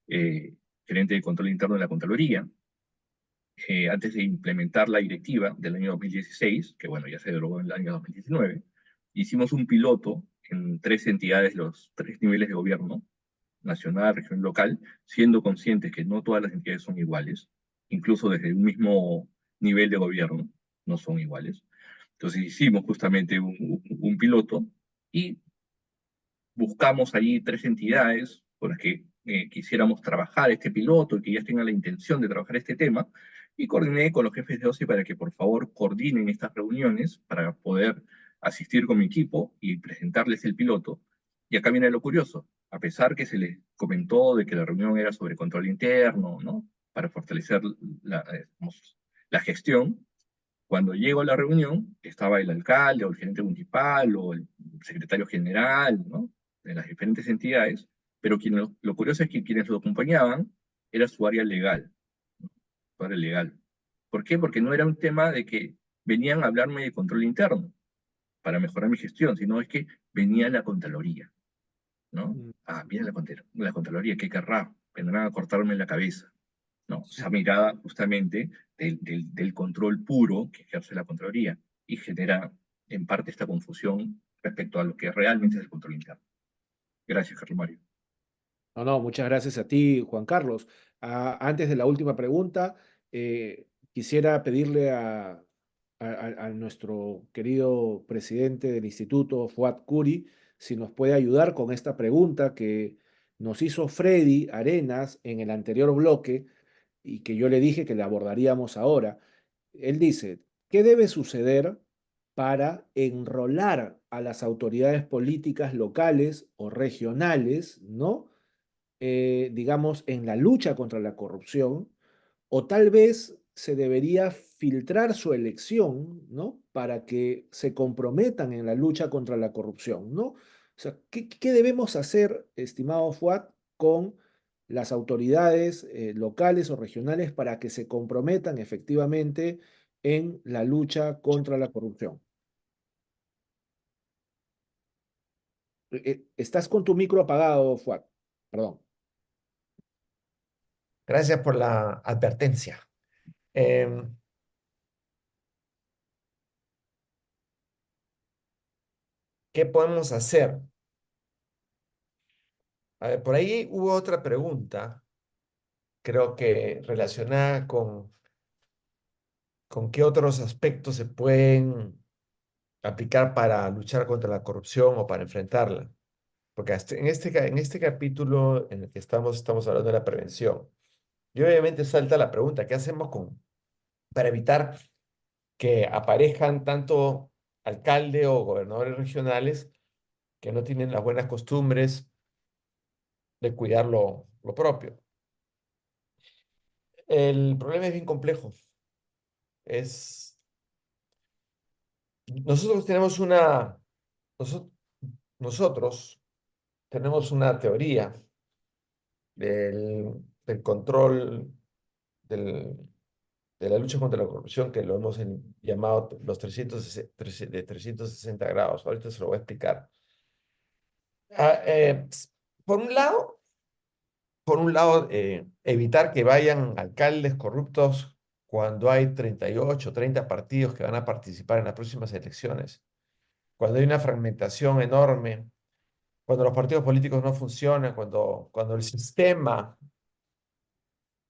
eh, gerente de control interno de la Contraloría, antes de implementar la directiva del año 2016, que bueno, ya se derogó en el año 2019, hicimos un piloto en tres entidades, los tres niveles de gobierno, nacional, regional, local, siendo conscientes que no todas las entidades son iguales, incluso desde un mismo nivel de gobierno no son iguales. Entonces hicimos justamente un piloto y buscamos allí tres entidades con las que quisiéramos trabajar este piloto y que ya tengan la intención de trabajar este tema, y coordiné con los jefes de OCE para que por favor coordinen estas reuniones para poder asistir con mi equipo y presentarles el piloto. Y acá viene lo curioso, a pesar que se les comentó de que la reunión era sobre control interno, ¿no? Para fortalecer la gestión, cuando llego a la reunión, estaba el alcalde o el gerente municipal o el secretario general, ¿no? De las diferentes entidades, pero lo curioso es que quienes lo acompañaban era su área legal, ¿no? Su área legal. ¿Por qué? Porque no era un tema de que venían a hablarme de control interno para mejorar mi gestión, sino es que venía la Contraloría, ¿no? Mm, Ah, viene la Contraloría, ¿qué querrá? Vendrán a cortarme la cabeza. ¿No? Esa mm. mirada justamente del control puro que ejerce la Contraloría y genera en parte esta confusión respecto a lo que realmente es el control interno. Gracias, Carlos Mario. No, no, muchas gracias a ti, Juan Carlos. Antes de la última pregunta, quisiera pedirle a nuestro querido presidente del instituto, Fuad Curi, si nos puede ayudar con esta pregunta que nos hizo Freddy Arenas en el anterior bloque y que yo le dije que le abordaríamos ahora. Él dice, ¿qué debe suceder para enrolar a las autoridades políticas locales o regionales, ¿no? Digamos, en la lucha contra la corrupción, o tal vez se debería filtrar su elección, ¿no? Para que se comprometan en la lucha contra la corrupción, ¿no? O sea, ¿qué debemos hacer, estimado Fuad, con las autoridades locales o regionales para que se comprometan efectivamente en la lucha contra la corrupción? Estás con tu micro apagado, Fuad. Perdón. Gracias por la advertencia. Em, ¿Qué podemos hacer? A ver, por ahí hubo otra pregunta, creo que relacionada con qué otros aspectos se pueden aplicar para luchar contra la corrupción o para enfrentarla. Porque en este capítulo en el que estamos hablando de la prevención. Y obviamente salta la pregunta, ¿qué hacemos para evitar que aparezcan tanto alcalde o gobernadores regionales que no tienen las buenas costumbres de cuidar lo propio? El problema es bien complejo. Es, nosotros tenemos una, noso- nosotros tenemos una teoría del control del, de la lucha contra la corrupción que lo hemos llamado los 360 grados. Ahorita se lo voy a explicar. Ah, por un lado, evitar que vayan alcaldes corruptos cuando hay 38 o 30 partidos que van a participar en las próximas elecciones, cuando hay una fragmentación enorme, cuando los partidos políticos no funcionan, cuando el sistema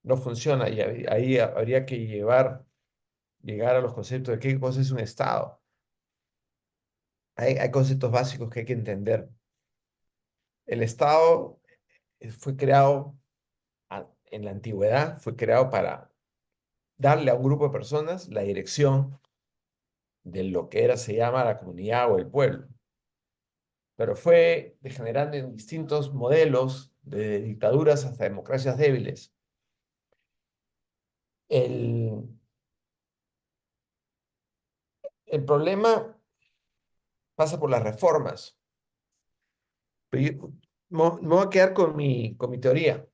no funciona, y ahí habría que llegar a los conceptos de qué cosa es un Estado. Hay conceptos básicos que hay que entender. El Estado fue creado en la antigüedad, fue creado para darle a un grupo de personas la dirección de lo que se llama la comunidad o el pueblo. Pero fue degenerando en distintos modelos, de dictaduras hasta democracias débiles. El, el problema pasa por las reformas. Pero me voy a quedar con mi teoría,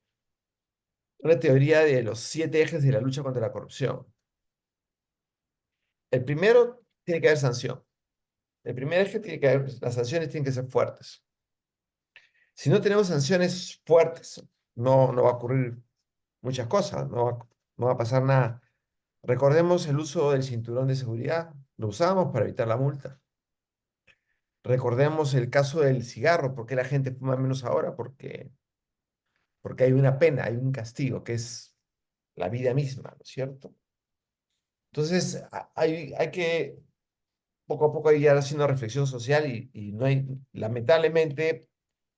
una teoría de los 7 ejes de la lucha contra la corrupción. El primero tiene que haber sanción. El primer eje tiene que haber, las sanciones tienen que ser fuertes. Si no tenemos sanciones fuertes, no va a ocurrir muchas cosas, no va a pasar nada. Recordemos el uso del cinturón de seguridad, lo usamos para evitar la multa. Recordemos el caso del cigarro, ¿por qué la gente fuma menos ahora? Porque hay una pena, hay un castigo, que es la vida misma, ¿no es cierto? Entonces, hay que poco a poco ir haciendo reflexión social y no hay, lamentablemente,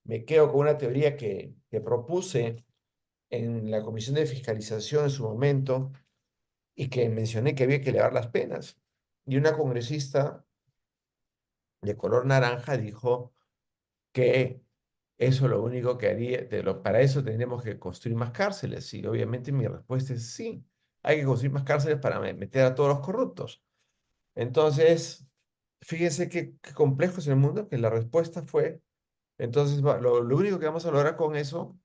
me quedo con una teoría que propuse en la Comisión de Fiscalización en su momento y que mencioné que había que elevar las penas. Y una congresista de color naranja dijo que eso lo único que haría, para eso tendríamos que construir más cárceles. Y obviamente mi respuesta es sí, hay que construir más cárceles para meter a todos los corruptos. Entonces, fíjense qué complejo es el mundo, que la respuesta fue, entonces lo único que vamos a lograr con eso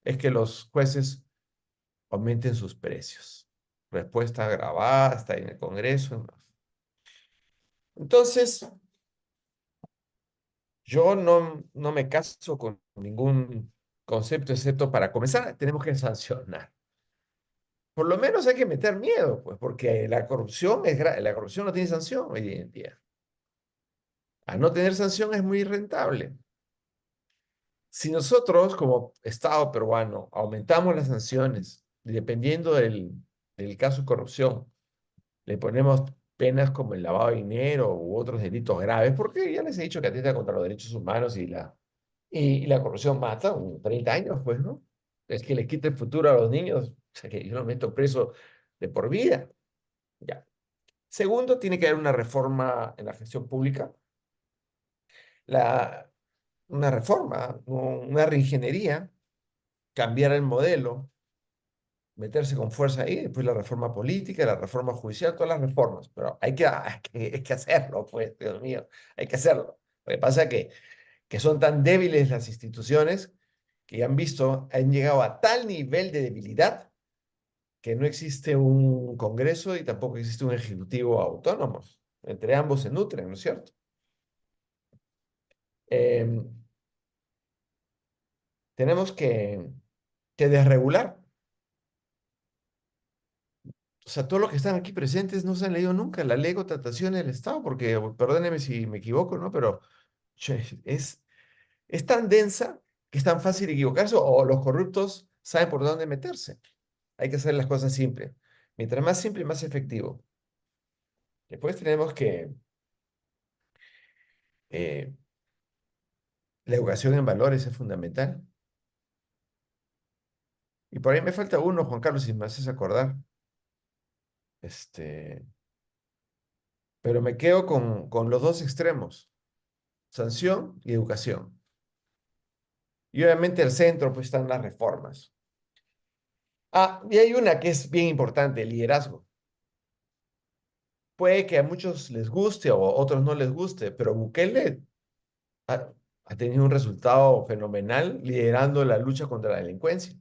es que los jueces aumenten sus precios. Respuesta grabada, está en el Congreso. Entonces, yo no me caso con ningún concepto, excepto para comenzar, tenemos que sancionar. Por lo menos hay que meter miedo, pues, porque la corrupción la corrupción no tiene sanción hoy en día. Al no tener sanción es muy rentable. Si nosotros, como Estado peruano, aumentamos las sanciones, dependiendo del caso de corrupción, le ponemos penas como el lavado de dinero u otros delitos graves, porque ya les he dicho que atenta contra los derechos humanos y la corrupción mata, 30 años, pues, ¿no? Es que le quita el futuro a los niños, o sea que yo lo meto preso de por vida. Ya. Segundo, tiene que haber una reforma en la gestión pública, la, una reforma, una reingeniería, cambiar el modelo, meterse con fuerza ahí, después la reforma política, la reforma judicial, todas las reformas, pero hay que hacerlo, pues, Dios mío, hay que hacerlo. Lo que pasa es que son tan débiles las instituciones que ya han visto, han llegado a tal nivel de debilidad que no existe un Congreso y tampoco existe un Ejecutivo autónomo. Entre ambos se nutren, ¿no es cierto? Em, tenemos que desregular. O sea, todos los que están aquí presentes no se han leído nunca la Ley de Contratación del Estado, porque, perdónenme si me equivoco, ¿no? Pero che, es tan densa que es tan fácil equivocarse o los corruptos saben por dónde meterse. Hay que hacer las cosas simples. Mientras más simple, más efectivo. Después tenemos que eh, la educación en valores es fundamental. Y por ahí me falta uno, Juan Carlos, si me haces acordar. Este, pero me quedo con los dos extremos, sanción y educación. Y obviamente al centro pues están las reformas. Y hay una que es bien importante, el liderazgo. Puede que a muchos les guste o a otros no les guste, pero Bukele ha, ha tenido un resultado fenomenal liderando la lucha contra la delincuencia.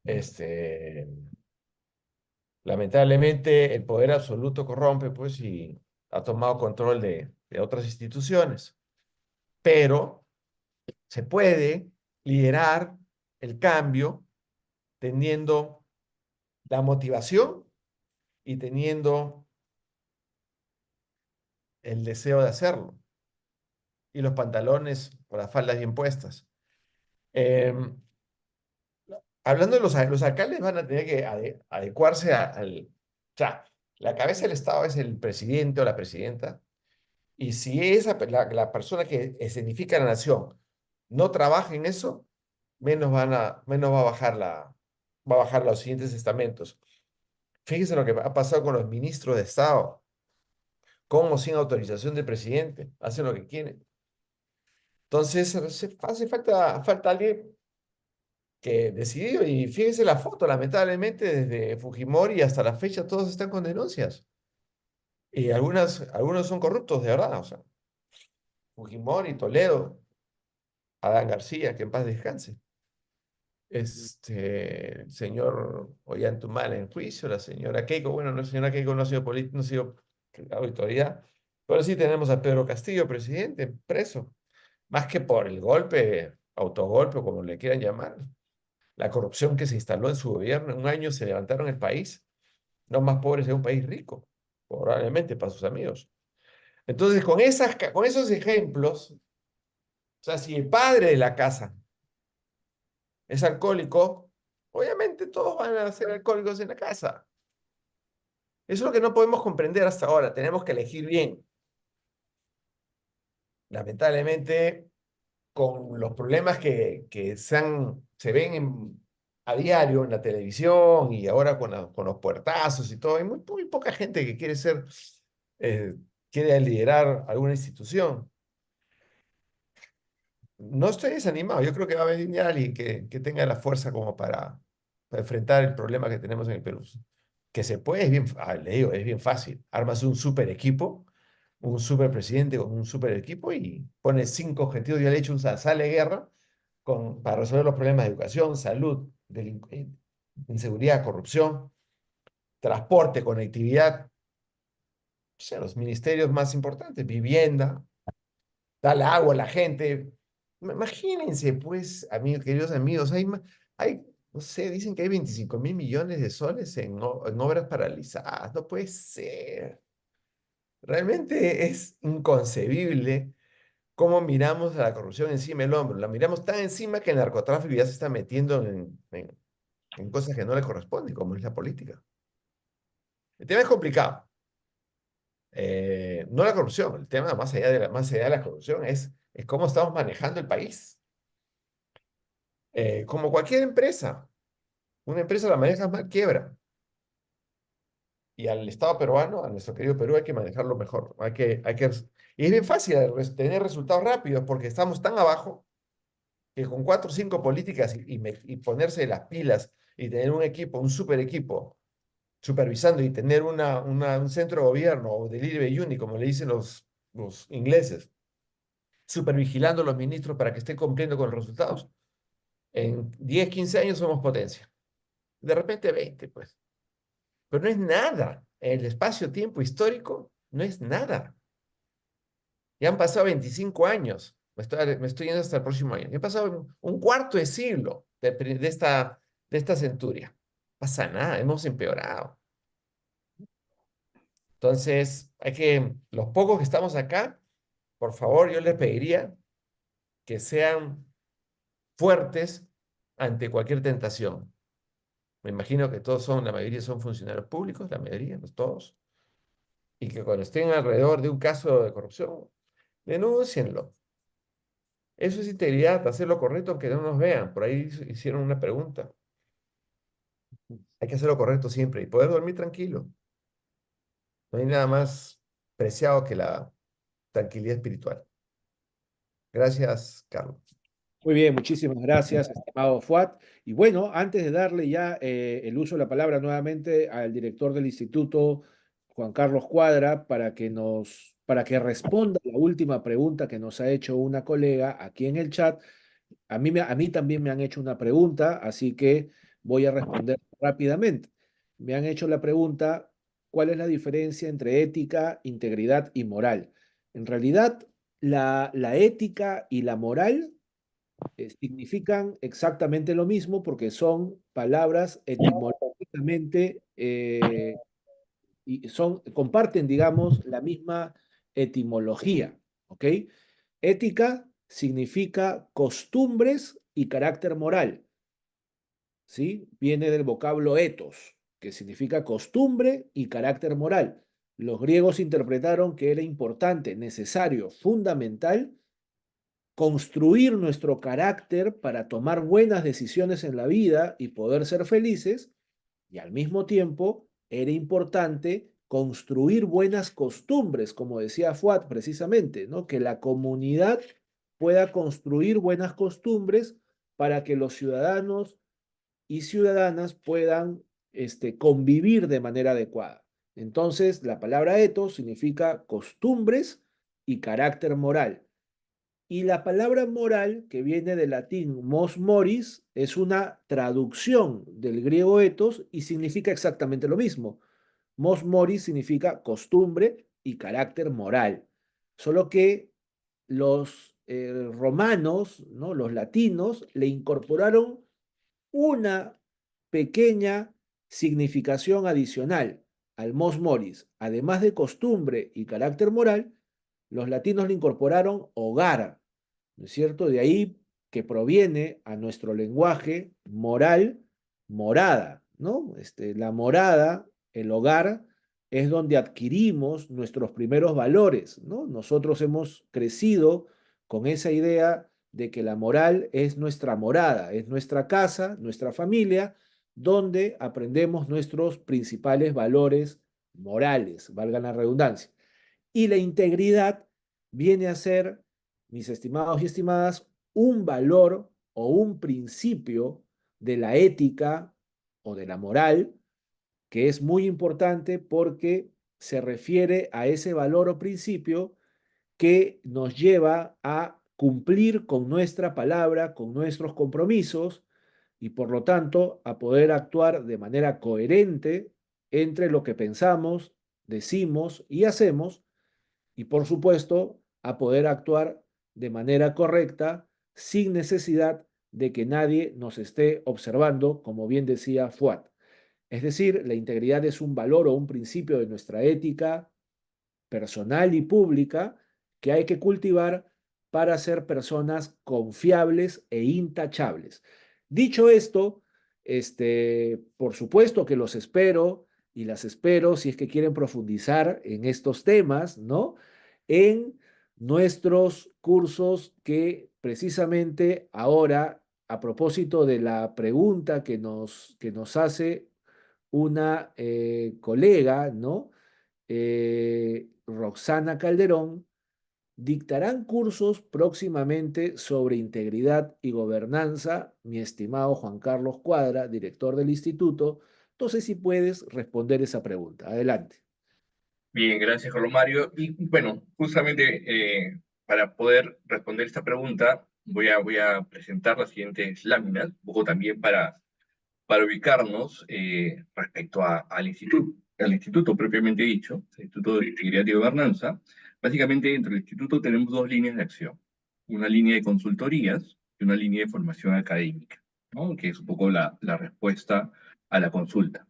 Este, lamentablemente, el poder absoluto corrompe, pues, y ha tomado control de otras instituciones. Pero se puede liderar el cambio teniendo la motivación y teniendo el deseo de hacerlo. Y los pantalones o las faldas bien puestas. Em, Hablando de los alcaldes, van a tener que adecuarse al... O sea, la cabeza del Estado es el presidente o la presidenta. Y si la persona que escenifica la nación no trabaja en eso, menos va a bajar los siguientes estamentos. Fíjese lo que ha pasado con los ministros de Estado, con o sin autorización del presidente, hacen lo que quieren. Entonces, hace falta alguien que decidió, y fíjese la foto, lamentablemente, desde Fujimori hasta la fecha, todos están con denuncias. Y algunos son corruptos, de verdad, o sea, Fujimori, Toledo, Adán García, que en paz descanse. El señor Ollantumal en juicio, la señora Keiko, bueno, la señora Keiko no ha sido no ha sido autoridad, pero sí tenemos a Pedro Castillo, presidente, preso, más que por el golpe, autogolpe, o como le quieran llamar, la corrupción que se instaló en su gobierno. En un año se levantaron el país, los más pobres de un país rico, probablemente para sus amigos. Entonces, con esos ejemplos, o sea, si el padre de la casa es alcohólico, obviamente todos van a ser alcohólicos en la casa. Eso es lo que no podemos comprender hasta ahora. Tenemos que elegir bien. Lamentablemente, con los problemas que se ven a diario en la televisión y ahora con los puertazos y todo, hay muy poca gente que eh, quiere liderar alguna institución. No estoy desanimado, yo creo que va a venir alguien que tenga la fuerza como para enfrentar el problema que tenemos en el Perú. Que se puede, le digo, es bien fácil. Armas un super presidente con un super equipo y pone 5 objetivos. Ya le he hecho una sala de guerra para resolver los problemas de educación, salud, inseguridad, corrupción, transporte, conectividad, o sea, los ministerios más importantes, vivienda, darle agua a la gente. Imagínense, pues, amigos, queridos amigos, no sé, dicen que hay 25.000 millones de soles en obras paralizadas. No puede ser. Realmente es inconcebible cómo miramos a la corrupción encima del hombro. La miramos tan encima que el narcotráfico ya se está metiendo en cosas que no le corresponden, como es la política. El tema es complicado. No la corrupción, el tema más allá de la corrupción es cómo estamos manejando el país. Como cualquier empresa, una empresa la manejas mal, quiebra. Y al Estado peruano, a nuestro querido Perú, hay que manejarlo mejor. Y es bien fácil tener resultados rápidos porque estamos tan abajo que con 4 o 5 políticas y ponerse las pilas y tener un equipo, un super equipo, supervisando y tener un centro de gobierno o delivery unit, como le dicen los ingleses, supervigilando a los ministros para que estén cumpliendo con los resultados. En 10, 15 años somos potencia. De repente 20, pues. Pero no es nada. El espacio-tiempo histórico no es nada. Ya han pasado 25 años. Me estoy yendo hasta el próximo año. Ya ha pasado un cuarto de siglo de esta centuria. No pasa nada, hemos empeorado. Entonces, los pocos que estamos acá, por favor, yo les pediría que sean fuertes ante cualquier tentación. Me imagino que la mayoría son funcionarios públicos, la mayoría, no todos, y que cuando estén alrededor de un caso de corrupción, denúncienlo. Eso es integridad, hacer lo correcto aunque no nos vean. Por ahí hicieron una pregunta. Hay que hacer lo correcto siempre y poder dormir tranquilo. No hay nada más preciado que la tranquilidad espiritual. Gracias, Carlos. Muy bien, muchísimas gracias, estimado Fuad. Y bueno, antes de darle ya el uso de la palabra nuevamente al director del instituto, Juan Carlos Cuadra, para que responda la última pregunta que nos ha hecho una colega aquí en el chat. A mí también me han hecho una pregunta, así que voy a responder rápidamente. Me han hecho la pregunta, ¿cuál es la diferencia entre ética, integridad y moral? En realidad, la ética y la moral significan exactamente lo mismo porque son palabras etimológicamente y comparten, digamos, la misma etimología, ¿ok? Ética significa costumbres y carácter moral, ¿sí? Viene del vocablo ethos, que significa costumbre y carácter moral. Los griegos interpretaron que era importante, necesario, fundamental construir nuestro carácter para tomar buenas decisiones en la vida y poder ser felices, y al mismo tiempo era importante construir buenas costumbres, como decía Fuad precisamente, ¿no? Que la comunidad pueda construir buenas costumbres para que los ciudadanos y ciudadanas puedan convivir de manera adecuada. Entonces, la palabra ethos significa costumbres y carácter moral. Y la palabra moral, que viene del latín mos moris, es una traducción del griego ethos y significa exactamente lo mismo. Mos moris significa costumbre y carácter moral. Solo que los romanos, ¿no? Los latinos, le incorporaron una pequeña significación adicional al mos moris. Además de costumbre y carácter moral, los latinos le incorporaron hogar, ¿no es cierto? De ahí que proviene a nuestro lenguaje moral, morada, ¿no? La morada, el hogar, es donde adquirimos nuestros primeros valores, ¿no? Nosotros hemos crecido con esa idea de que la moral es nuestra morada, es nuestra casa, nuestra familia, donde aprendemos nuestros principales valores morales, valgan la redundancia. Y la integridad viene a ser, mis estimados y estimadas, un valor o un principio de la ética o de la moral que es muy importante porque se refiere a ese valor o principio que nos lleva a cumplir con nuestra palabra, con nuestros compromisos y por lo tanto a poder actuar de manera coherente entre lo que pensamos, decimos y hacemos y por supuesto a poder actuar de manera correcta sin necesidad de que nadie nos esté observando, como bien decía Fuad. Es decir, la integridad es un valor o un principio de nuestra ética personal y pública que hay que cultivar para ser personas confiables e intachables. Dicho esto, por supuesto que los espero y las espero si es que quieren profundizar en estos temas, ¿no? En nuestros cursos que precisamente ahora, a propósito de la pregunta que nos hace una colega, ¿no? Roxana Calderón, dictarán cursos próximamente sobre integridad y gobernanza, mi estimado Juan Carlos Cuadra, director del instituto. Entonces, si puedes responder esa pregunta. Adelante. Bien, gracias, Carlos Mario. Y bueno, justamente para poder responder esta pregunta, voy a presentar las siguientes láminas, un poco también para ubicarnos respecto al instituto propiamente dicho, el Instituto de Integridad y Gobernanza. Básicamente, dentro del instituto tenemos dos líneas de acción, una línea de consultorías y una línea de formación académica, ¿no? Que es un poco la respuesta a la consulta.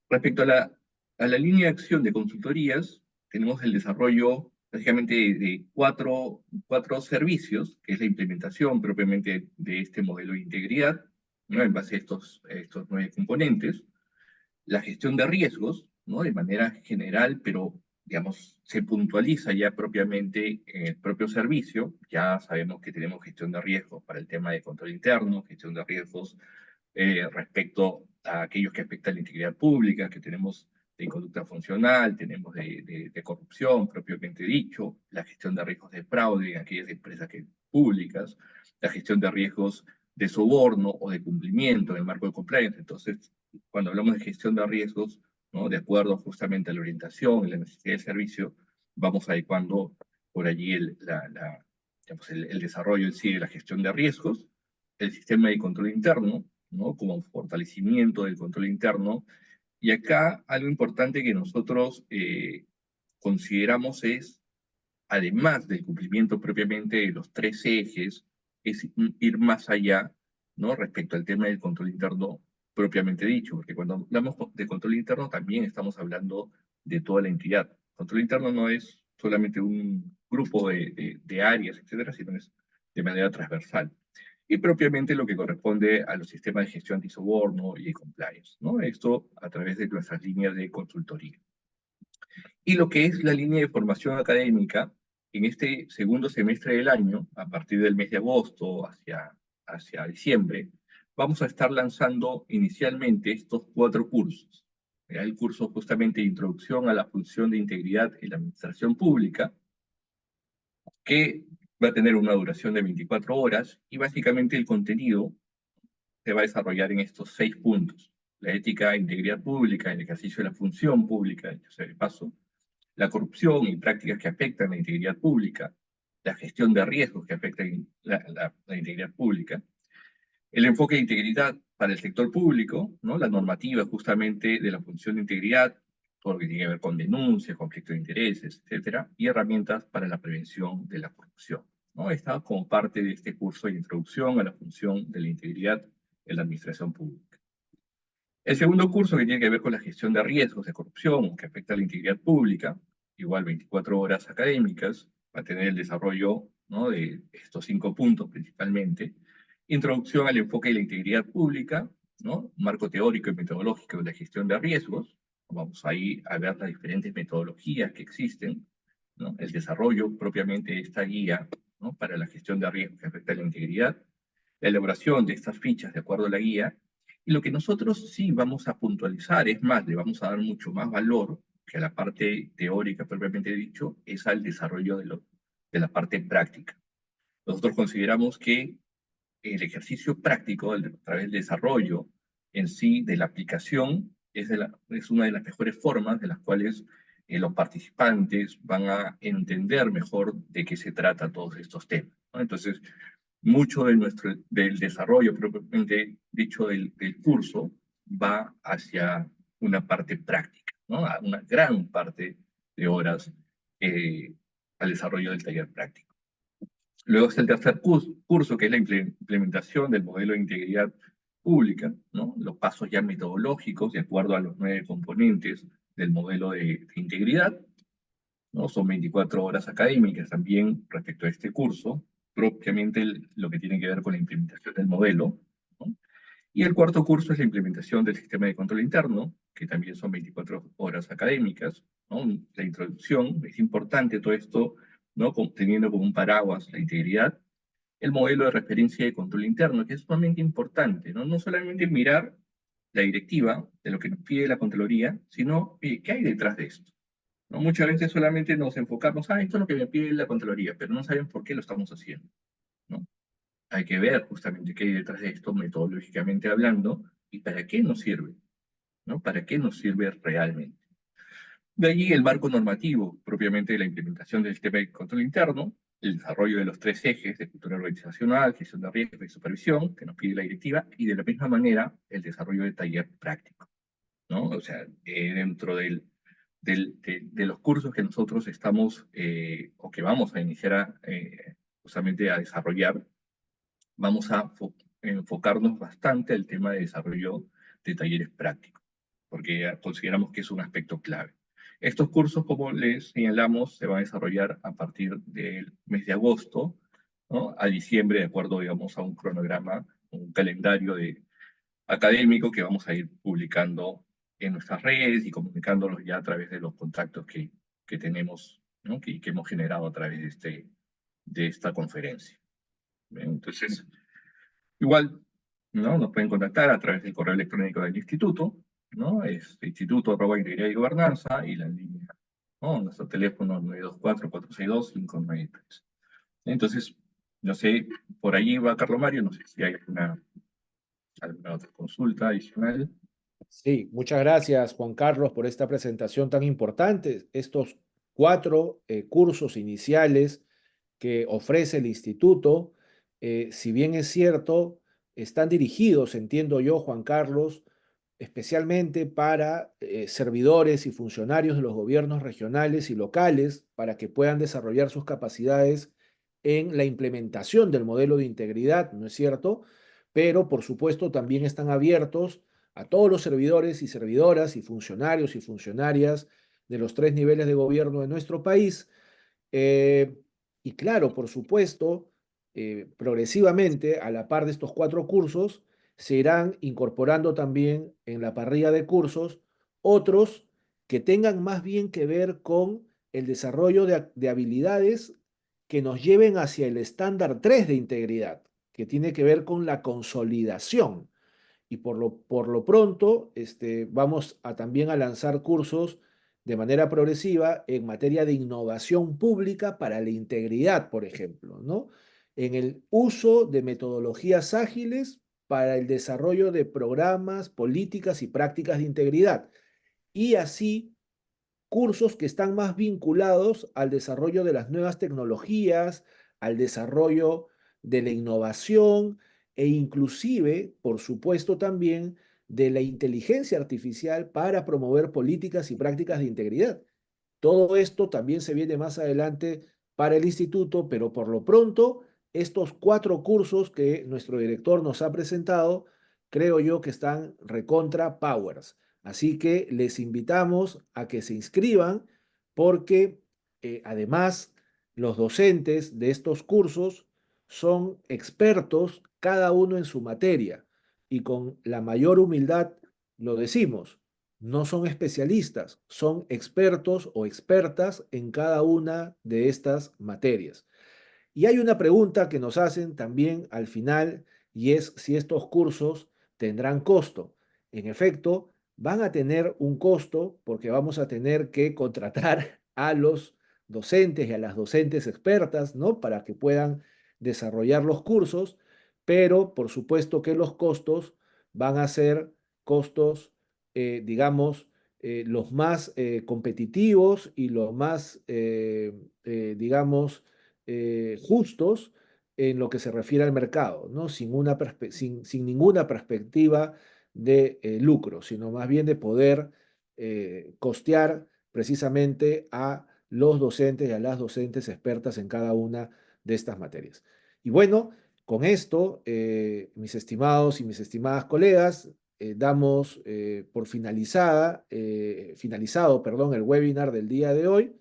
Respecto a la línea de acción de consultorías, tenemos el desarrollo básicamente de cuatro servicios, que es la implementación propiamente de este modelo de integridad, ¿no? En base a estos 9 componentes, la gestión de riesgos, ¿no? De manera general, pero digamos, se puntualiza ya propiamente en el propio servicio. Ya sabemos que tenemos gestión de riesgos para el tema de control interno, gestión de riesgos respecto a aquellos que afectan la integridad pública, que tenemos de conducta funcional, tenemos de corrupción propiamente dicho, la gestión de riesgos de fraude en aquellas empresas públicas, la gestión de riesgos de soborno o de cumplimiento en el marco de compliance. Entonces, cuando hablamos de gestión de riesgos, ¿no? De acuerdo justamente a la orientación y la necesidad del servicio, vamos adecuando por allí digamos, el desarrollo en sí de la gestión de riesgos, el sistema de control interno, ¿no? Como fortalecimiento del control interno. Y acá algo importante que nosotros consideramos es, además del cumplimiento propiamente de los tres ejes, es ir más allá, ¿no? Respecto al tema del control interno propiamente dicho, porque cuando hablamos de control interno también estamos hablando de toda la entidad. Control interno no es solamente un grupo de áreas, etcétera, sino es de manera transversal. Y propiamente lo que corresponde a los sistemas de gestión antisoborno y de compliance, ¿no? Esto a través de nuestras líneas de consultoría. Y lo que es la línea de formación académica, en este segundo semestre del año, a partir del mes de agosto hacia diciembre, vamos a estar lanzando inicialmente estos 4 cursos. El curso justamente de Introducción a la Función de Integridad en la Administración Pública, que va a tener una duración de 24 horas, y básicamente el contenido se va a desarrollar en estos 6 puntos. La ética e integridad pública, el ejercicio de la función pública, dicho sea de paso, la corrupción y prácticas que afectan la integridad pública, la gestión de riesgos que afectan la integridad pública, el enfoque de integridad para el sector público, ¿no? La normativa justamente de la función de integridad, todo lo que tiene que ver con denuncias, conflictos de intereses, etcétera, y herramientas para la prevención de la corrupción, ¿no? Está como parte de este curso de introducción a la función de la integridad en la administración pública. El segundo curso, que tiene que ver con la gestión de riesgos de corrupción que afecta a la integridad pública, igual 24 horas académicas, va a tener el desarrollo, ¿no? De estos 5 puntos principalmente. Introducción al enfoque de la integridad pública, ¿no? Marco teórico y metodológico de la gestión de riesgos. Vamos ahí a ver las diferentes metodologías que existen, ¿no? El desarrollo propiamente de esta guía, ¿no? Para la gestión de riesgos que afecta a la integridad, la elaboración de estas fichas de acuerdo a la guía. Y lo que nosotros sí vamos a puntualizar, es más, le vamos a dar mucho más valor que a la parte teórica propiamente dicho, es al desarrollo de la parte práctica. Nosotros consideramos que el ejercicio práctico, a través del desarrollo en sí, de la aplicación, es una de las mejores formas de las cuales los participantes van a entender mejor de qué se trata todos estos temas, ¿no? Entonces, mucho del desarrollo propiamente dicho del curso va hacia una parte práctica, ¿no? A una gran parte de horas al desarrollo del taller práctico. Luego está el tercer curso, que es la implementación del modelo de integridad pública, ¿no? Los pasos ya metodológicos de acuerdo a los 9 componentes del modelo de integridad, ¿no? Son 24 horas académicas también respecto a este curso, propiamente lo que tiene que ver con la implementación del modelo, ¿no? Y el cuarto curso es la implementación del sistema de control interno, que también son 24 horas académicas, ¿no? La introducción, es importante todo esto, ¿no? Teniendo como un paraguas la integridad, el modelo de referencia de control interno, que es sumamente importante, ¿no? No solamente mirar la directiva de lo que nos pide la Contraloría, sino ¿qué hay detrás de esto? ¿No? Muchas veces solamente nos enfocamos, esto es lo que me pide la Contraloría, pero no saben por qué lo estamos haciendo, ¿no? Hay que ver justamente qué hay detrás de esto, metodológicamente hablando, y para qué nos sirve, ¿no? ¿Para qué nos sirve realmente? De allí el marco normativo, propiamente de la implementación del sistema de control interno, el desarrollo de los 3 ejes de cultura organizacional, gestión de riesgos y supervisión, que nos pide la directiva, y de la misma manera el desarrollo de taller práctico, ¿no? O sea, dentro de los cursos que nosotros estamos o que vamos a iniciar justamente a desarrollar, vamos a enfocarnos bastante al tema de desarrollo de talleres prácticos, porque consideramos que es un aspecto clave. Estos cursos, como les señalamos, se van a desarrollar a partir del mes de agosto, ¿no? A diciembre, de acuerdo, digamos, a un cronograma, un calendario académico que vamos a ir publicando en nuestras redes y comunicándolos ya a través de los contactos que tenemos, ¿no? que hemos generado a través de esta conferencia. ¿Bien? Entonces, igual, ¿no? Nos pueden contactar a través del correo electrónico del instituto, ¿no? Es instituto@integridad y gobernanza, y la línea, ¿no? Nuestro teléfono 924-462-593. Entonces, No sé, por ahí va Carlos Mario, no sé si hay alguna otra consulta adicional. Sí, muchas gracias, Juan Carlos, por esta presentación tan importante. Estos 4 cursos iniciales que ofrece el instituto, si bien es cierto, están dirigidos, entiendo yo, Juan Carlos, especialmente para servidores y funcionarios de los gobiernos regionales y locales, para que puedan desarrollar sus capacidades en la implementación del modelo de integridad, ¿no es cierto? Pero, por supuesto, también están abiertos a todos los servidores y servidoras y funcionarios y funcionarias de los 3 niveles de gobierno de nuestro país. Eh, y claro, por supuesto, progresivamente, a la par de estos 4 cursos, se irán incorporando también en la parrilla de cursos otros que tengan más bien que ver con el desarrollo de habilidades que nos lleven hacia el estándar 3 de integridad, que tiene que ver con la consolidación. Y por lo pronto, vamos a también a lanzar cursos de manera progresiva en materia de innovación pública para la integridad, por ejemplo, ¿no? En el uso de metodologías ágiles para el desarrollo de programas, políticas y prácticas de integridad. Y así cursos que están más vinculados al desarrollo de las nuevas tecnologías, al desarrollo de la innovación e inclusive, por supuesto, también de la inteligencia artificial para promover políticas y prácticas de integridad. Todo esto también se viene más adelante para el instituto, pero por lo pronto, estos 4 cursos que nuestro director nos ha presentado, creo yo que están recontra powers. Así que les invitamos a que se inscriban porque además los docentes de estos cursos son expertos cada uno en su materia y con la mayor humildad lo decimos, no son especialistas, son expertos o expertas en cada una de estas materias. Y hay una pregunta que nos hacen también al final y es si estos cursos tendrán costo. En efecto, van a tener un costo porque vamos a tener que contratar a los docentes y a las docentes expertas, ¿no? Para que puedan desarrollar los cursos, pero por supuesto que los costos van a ser costos, digamos, los más competitivos y los más, digamos, justos en lo que se refiere al mercado, ¿no? Sin ninguna perspectiva de lucro, sino más bien de poder costear precisamente a los docentes y a las docentes expertas en cada una de estas materias. Y bueno, con esto, mis estimados y mis estimadas colegas, damos por finalizado, perdón, el webinar del día de hoy.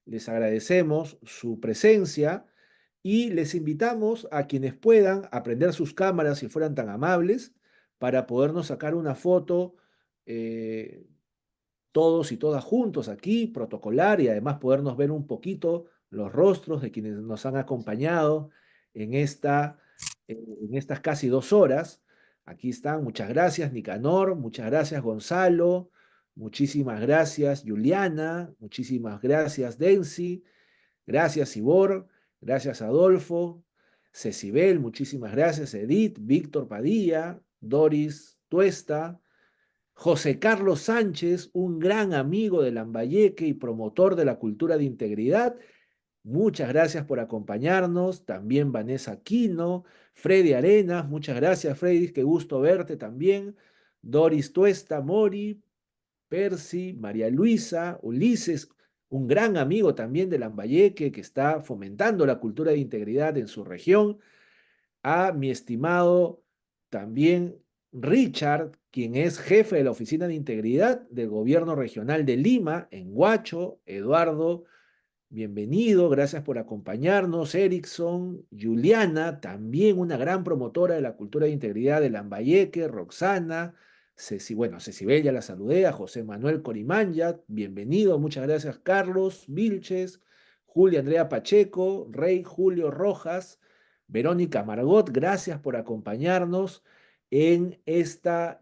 Les agradecemos su presencia y les invitamos a quienes puedan a prender sus cámaras si fueran tan amables para podernos sacar una foto eh, todos y todas juntos aquí, protocolar y además podernos ver un poquito los rostros de quienes nos han acompañado en estas casi 2 horas. Aquí están, muchas gracias Nicanor, muchas gracias Gonzalo, muchísimas gracias Juliana, muchísimas gracias Densi, gracias Ivor, gracias Adolfo, Cecibel, muchísimas gracias Edith, Víctor Padilla, Doris Tuesta, José Carlos Sánchez, un gran amigo de Lambayeque y promotor de la cultura de integridad. Muchas gracias por acompañarnos. También Vanessa Aquino, Freddy Arenas, muchas gracias Freddy, qué gusto verte también. Doris Tuesta, Mori, Percy, María Luisa, Ulises, un gran amigo también de Lambayeque que está fomentando la cultura de integridad en su región, a mi estimado también Richard, quien es jefe de la Oficina de Integridad del Gobierno Regional de Lima, en Huacho. Eduardo, bienvenido, gracias por acompañarnos. Erickson, Juliana, también una gran promotora de la cultura de integridad de Lambayeque. Roxana, Cecibel ya la saludé, a José Manuel Corimanya, bienvenido, muchas gracias. Carlos Vilches, Julia Andrea Pacheco, Rey Julio Rojas, Verónica Margot, gracias por acompañarnos en este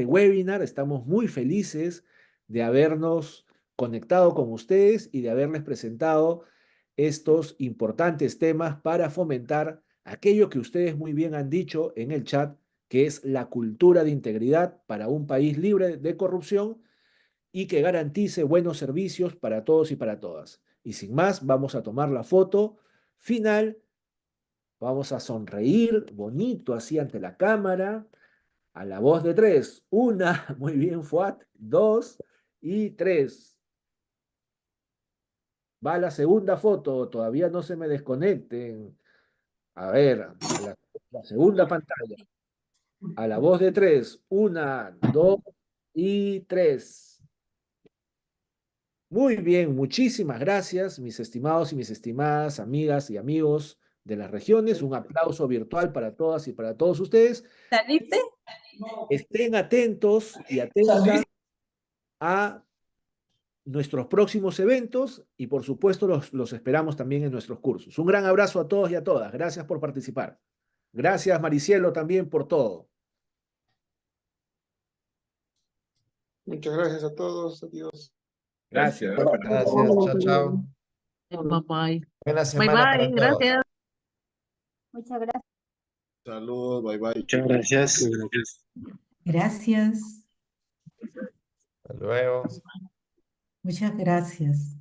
webinar. Estamos muy felices de habernos conectado con ustedes y de haberles presentado estos importantes temas para fomentar aquello que ustedes muy bien han dicho en el chat, que es la cultura de integridad para un país libre de corrupción y que garantice buenos servicios para todos y para todas. Y sin más, vamos a tomar la foto final. Vamos a sonreír bonito así ante la cámara. A la voz de tres. Una, muy bien, Fuat. Dos y tres. Va la segunda foto. Todavía no se me desconecten. A ver, la segunda pantalla. A la voz de tres. Una, dos y tres. Muy bien, muchísimas gracias, mis estimados y mis estimadas amigas y amigos de las regiones. Un aplauso virtual para todas y para todos ustedes. ¿Saliste? Estén atentos y atentas a nuestros próximos eventos y por supuesto los esperamos también en nuestros cursos. Un gran abrazo a todos y a todas. Gracias por participar. Gracias, Maricielo, también por todo. Muchas gracias a todos. Adiós. Gracias. Gracias, chao, chao. Bye bye. Buena Bye semana para bye, todos. gracias. Muchas gracias. Saludos, bye bye. Muchas gracias. Gracias. Hasta luego. Muchas gracias.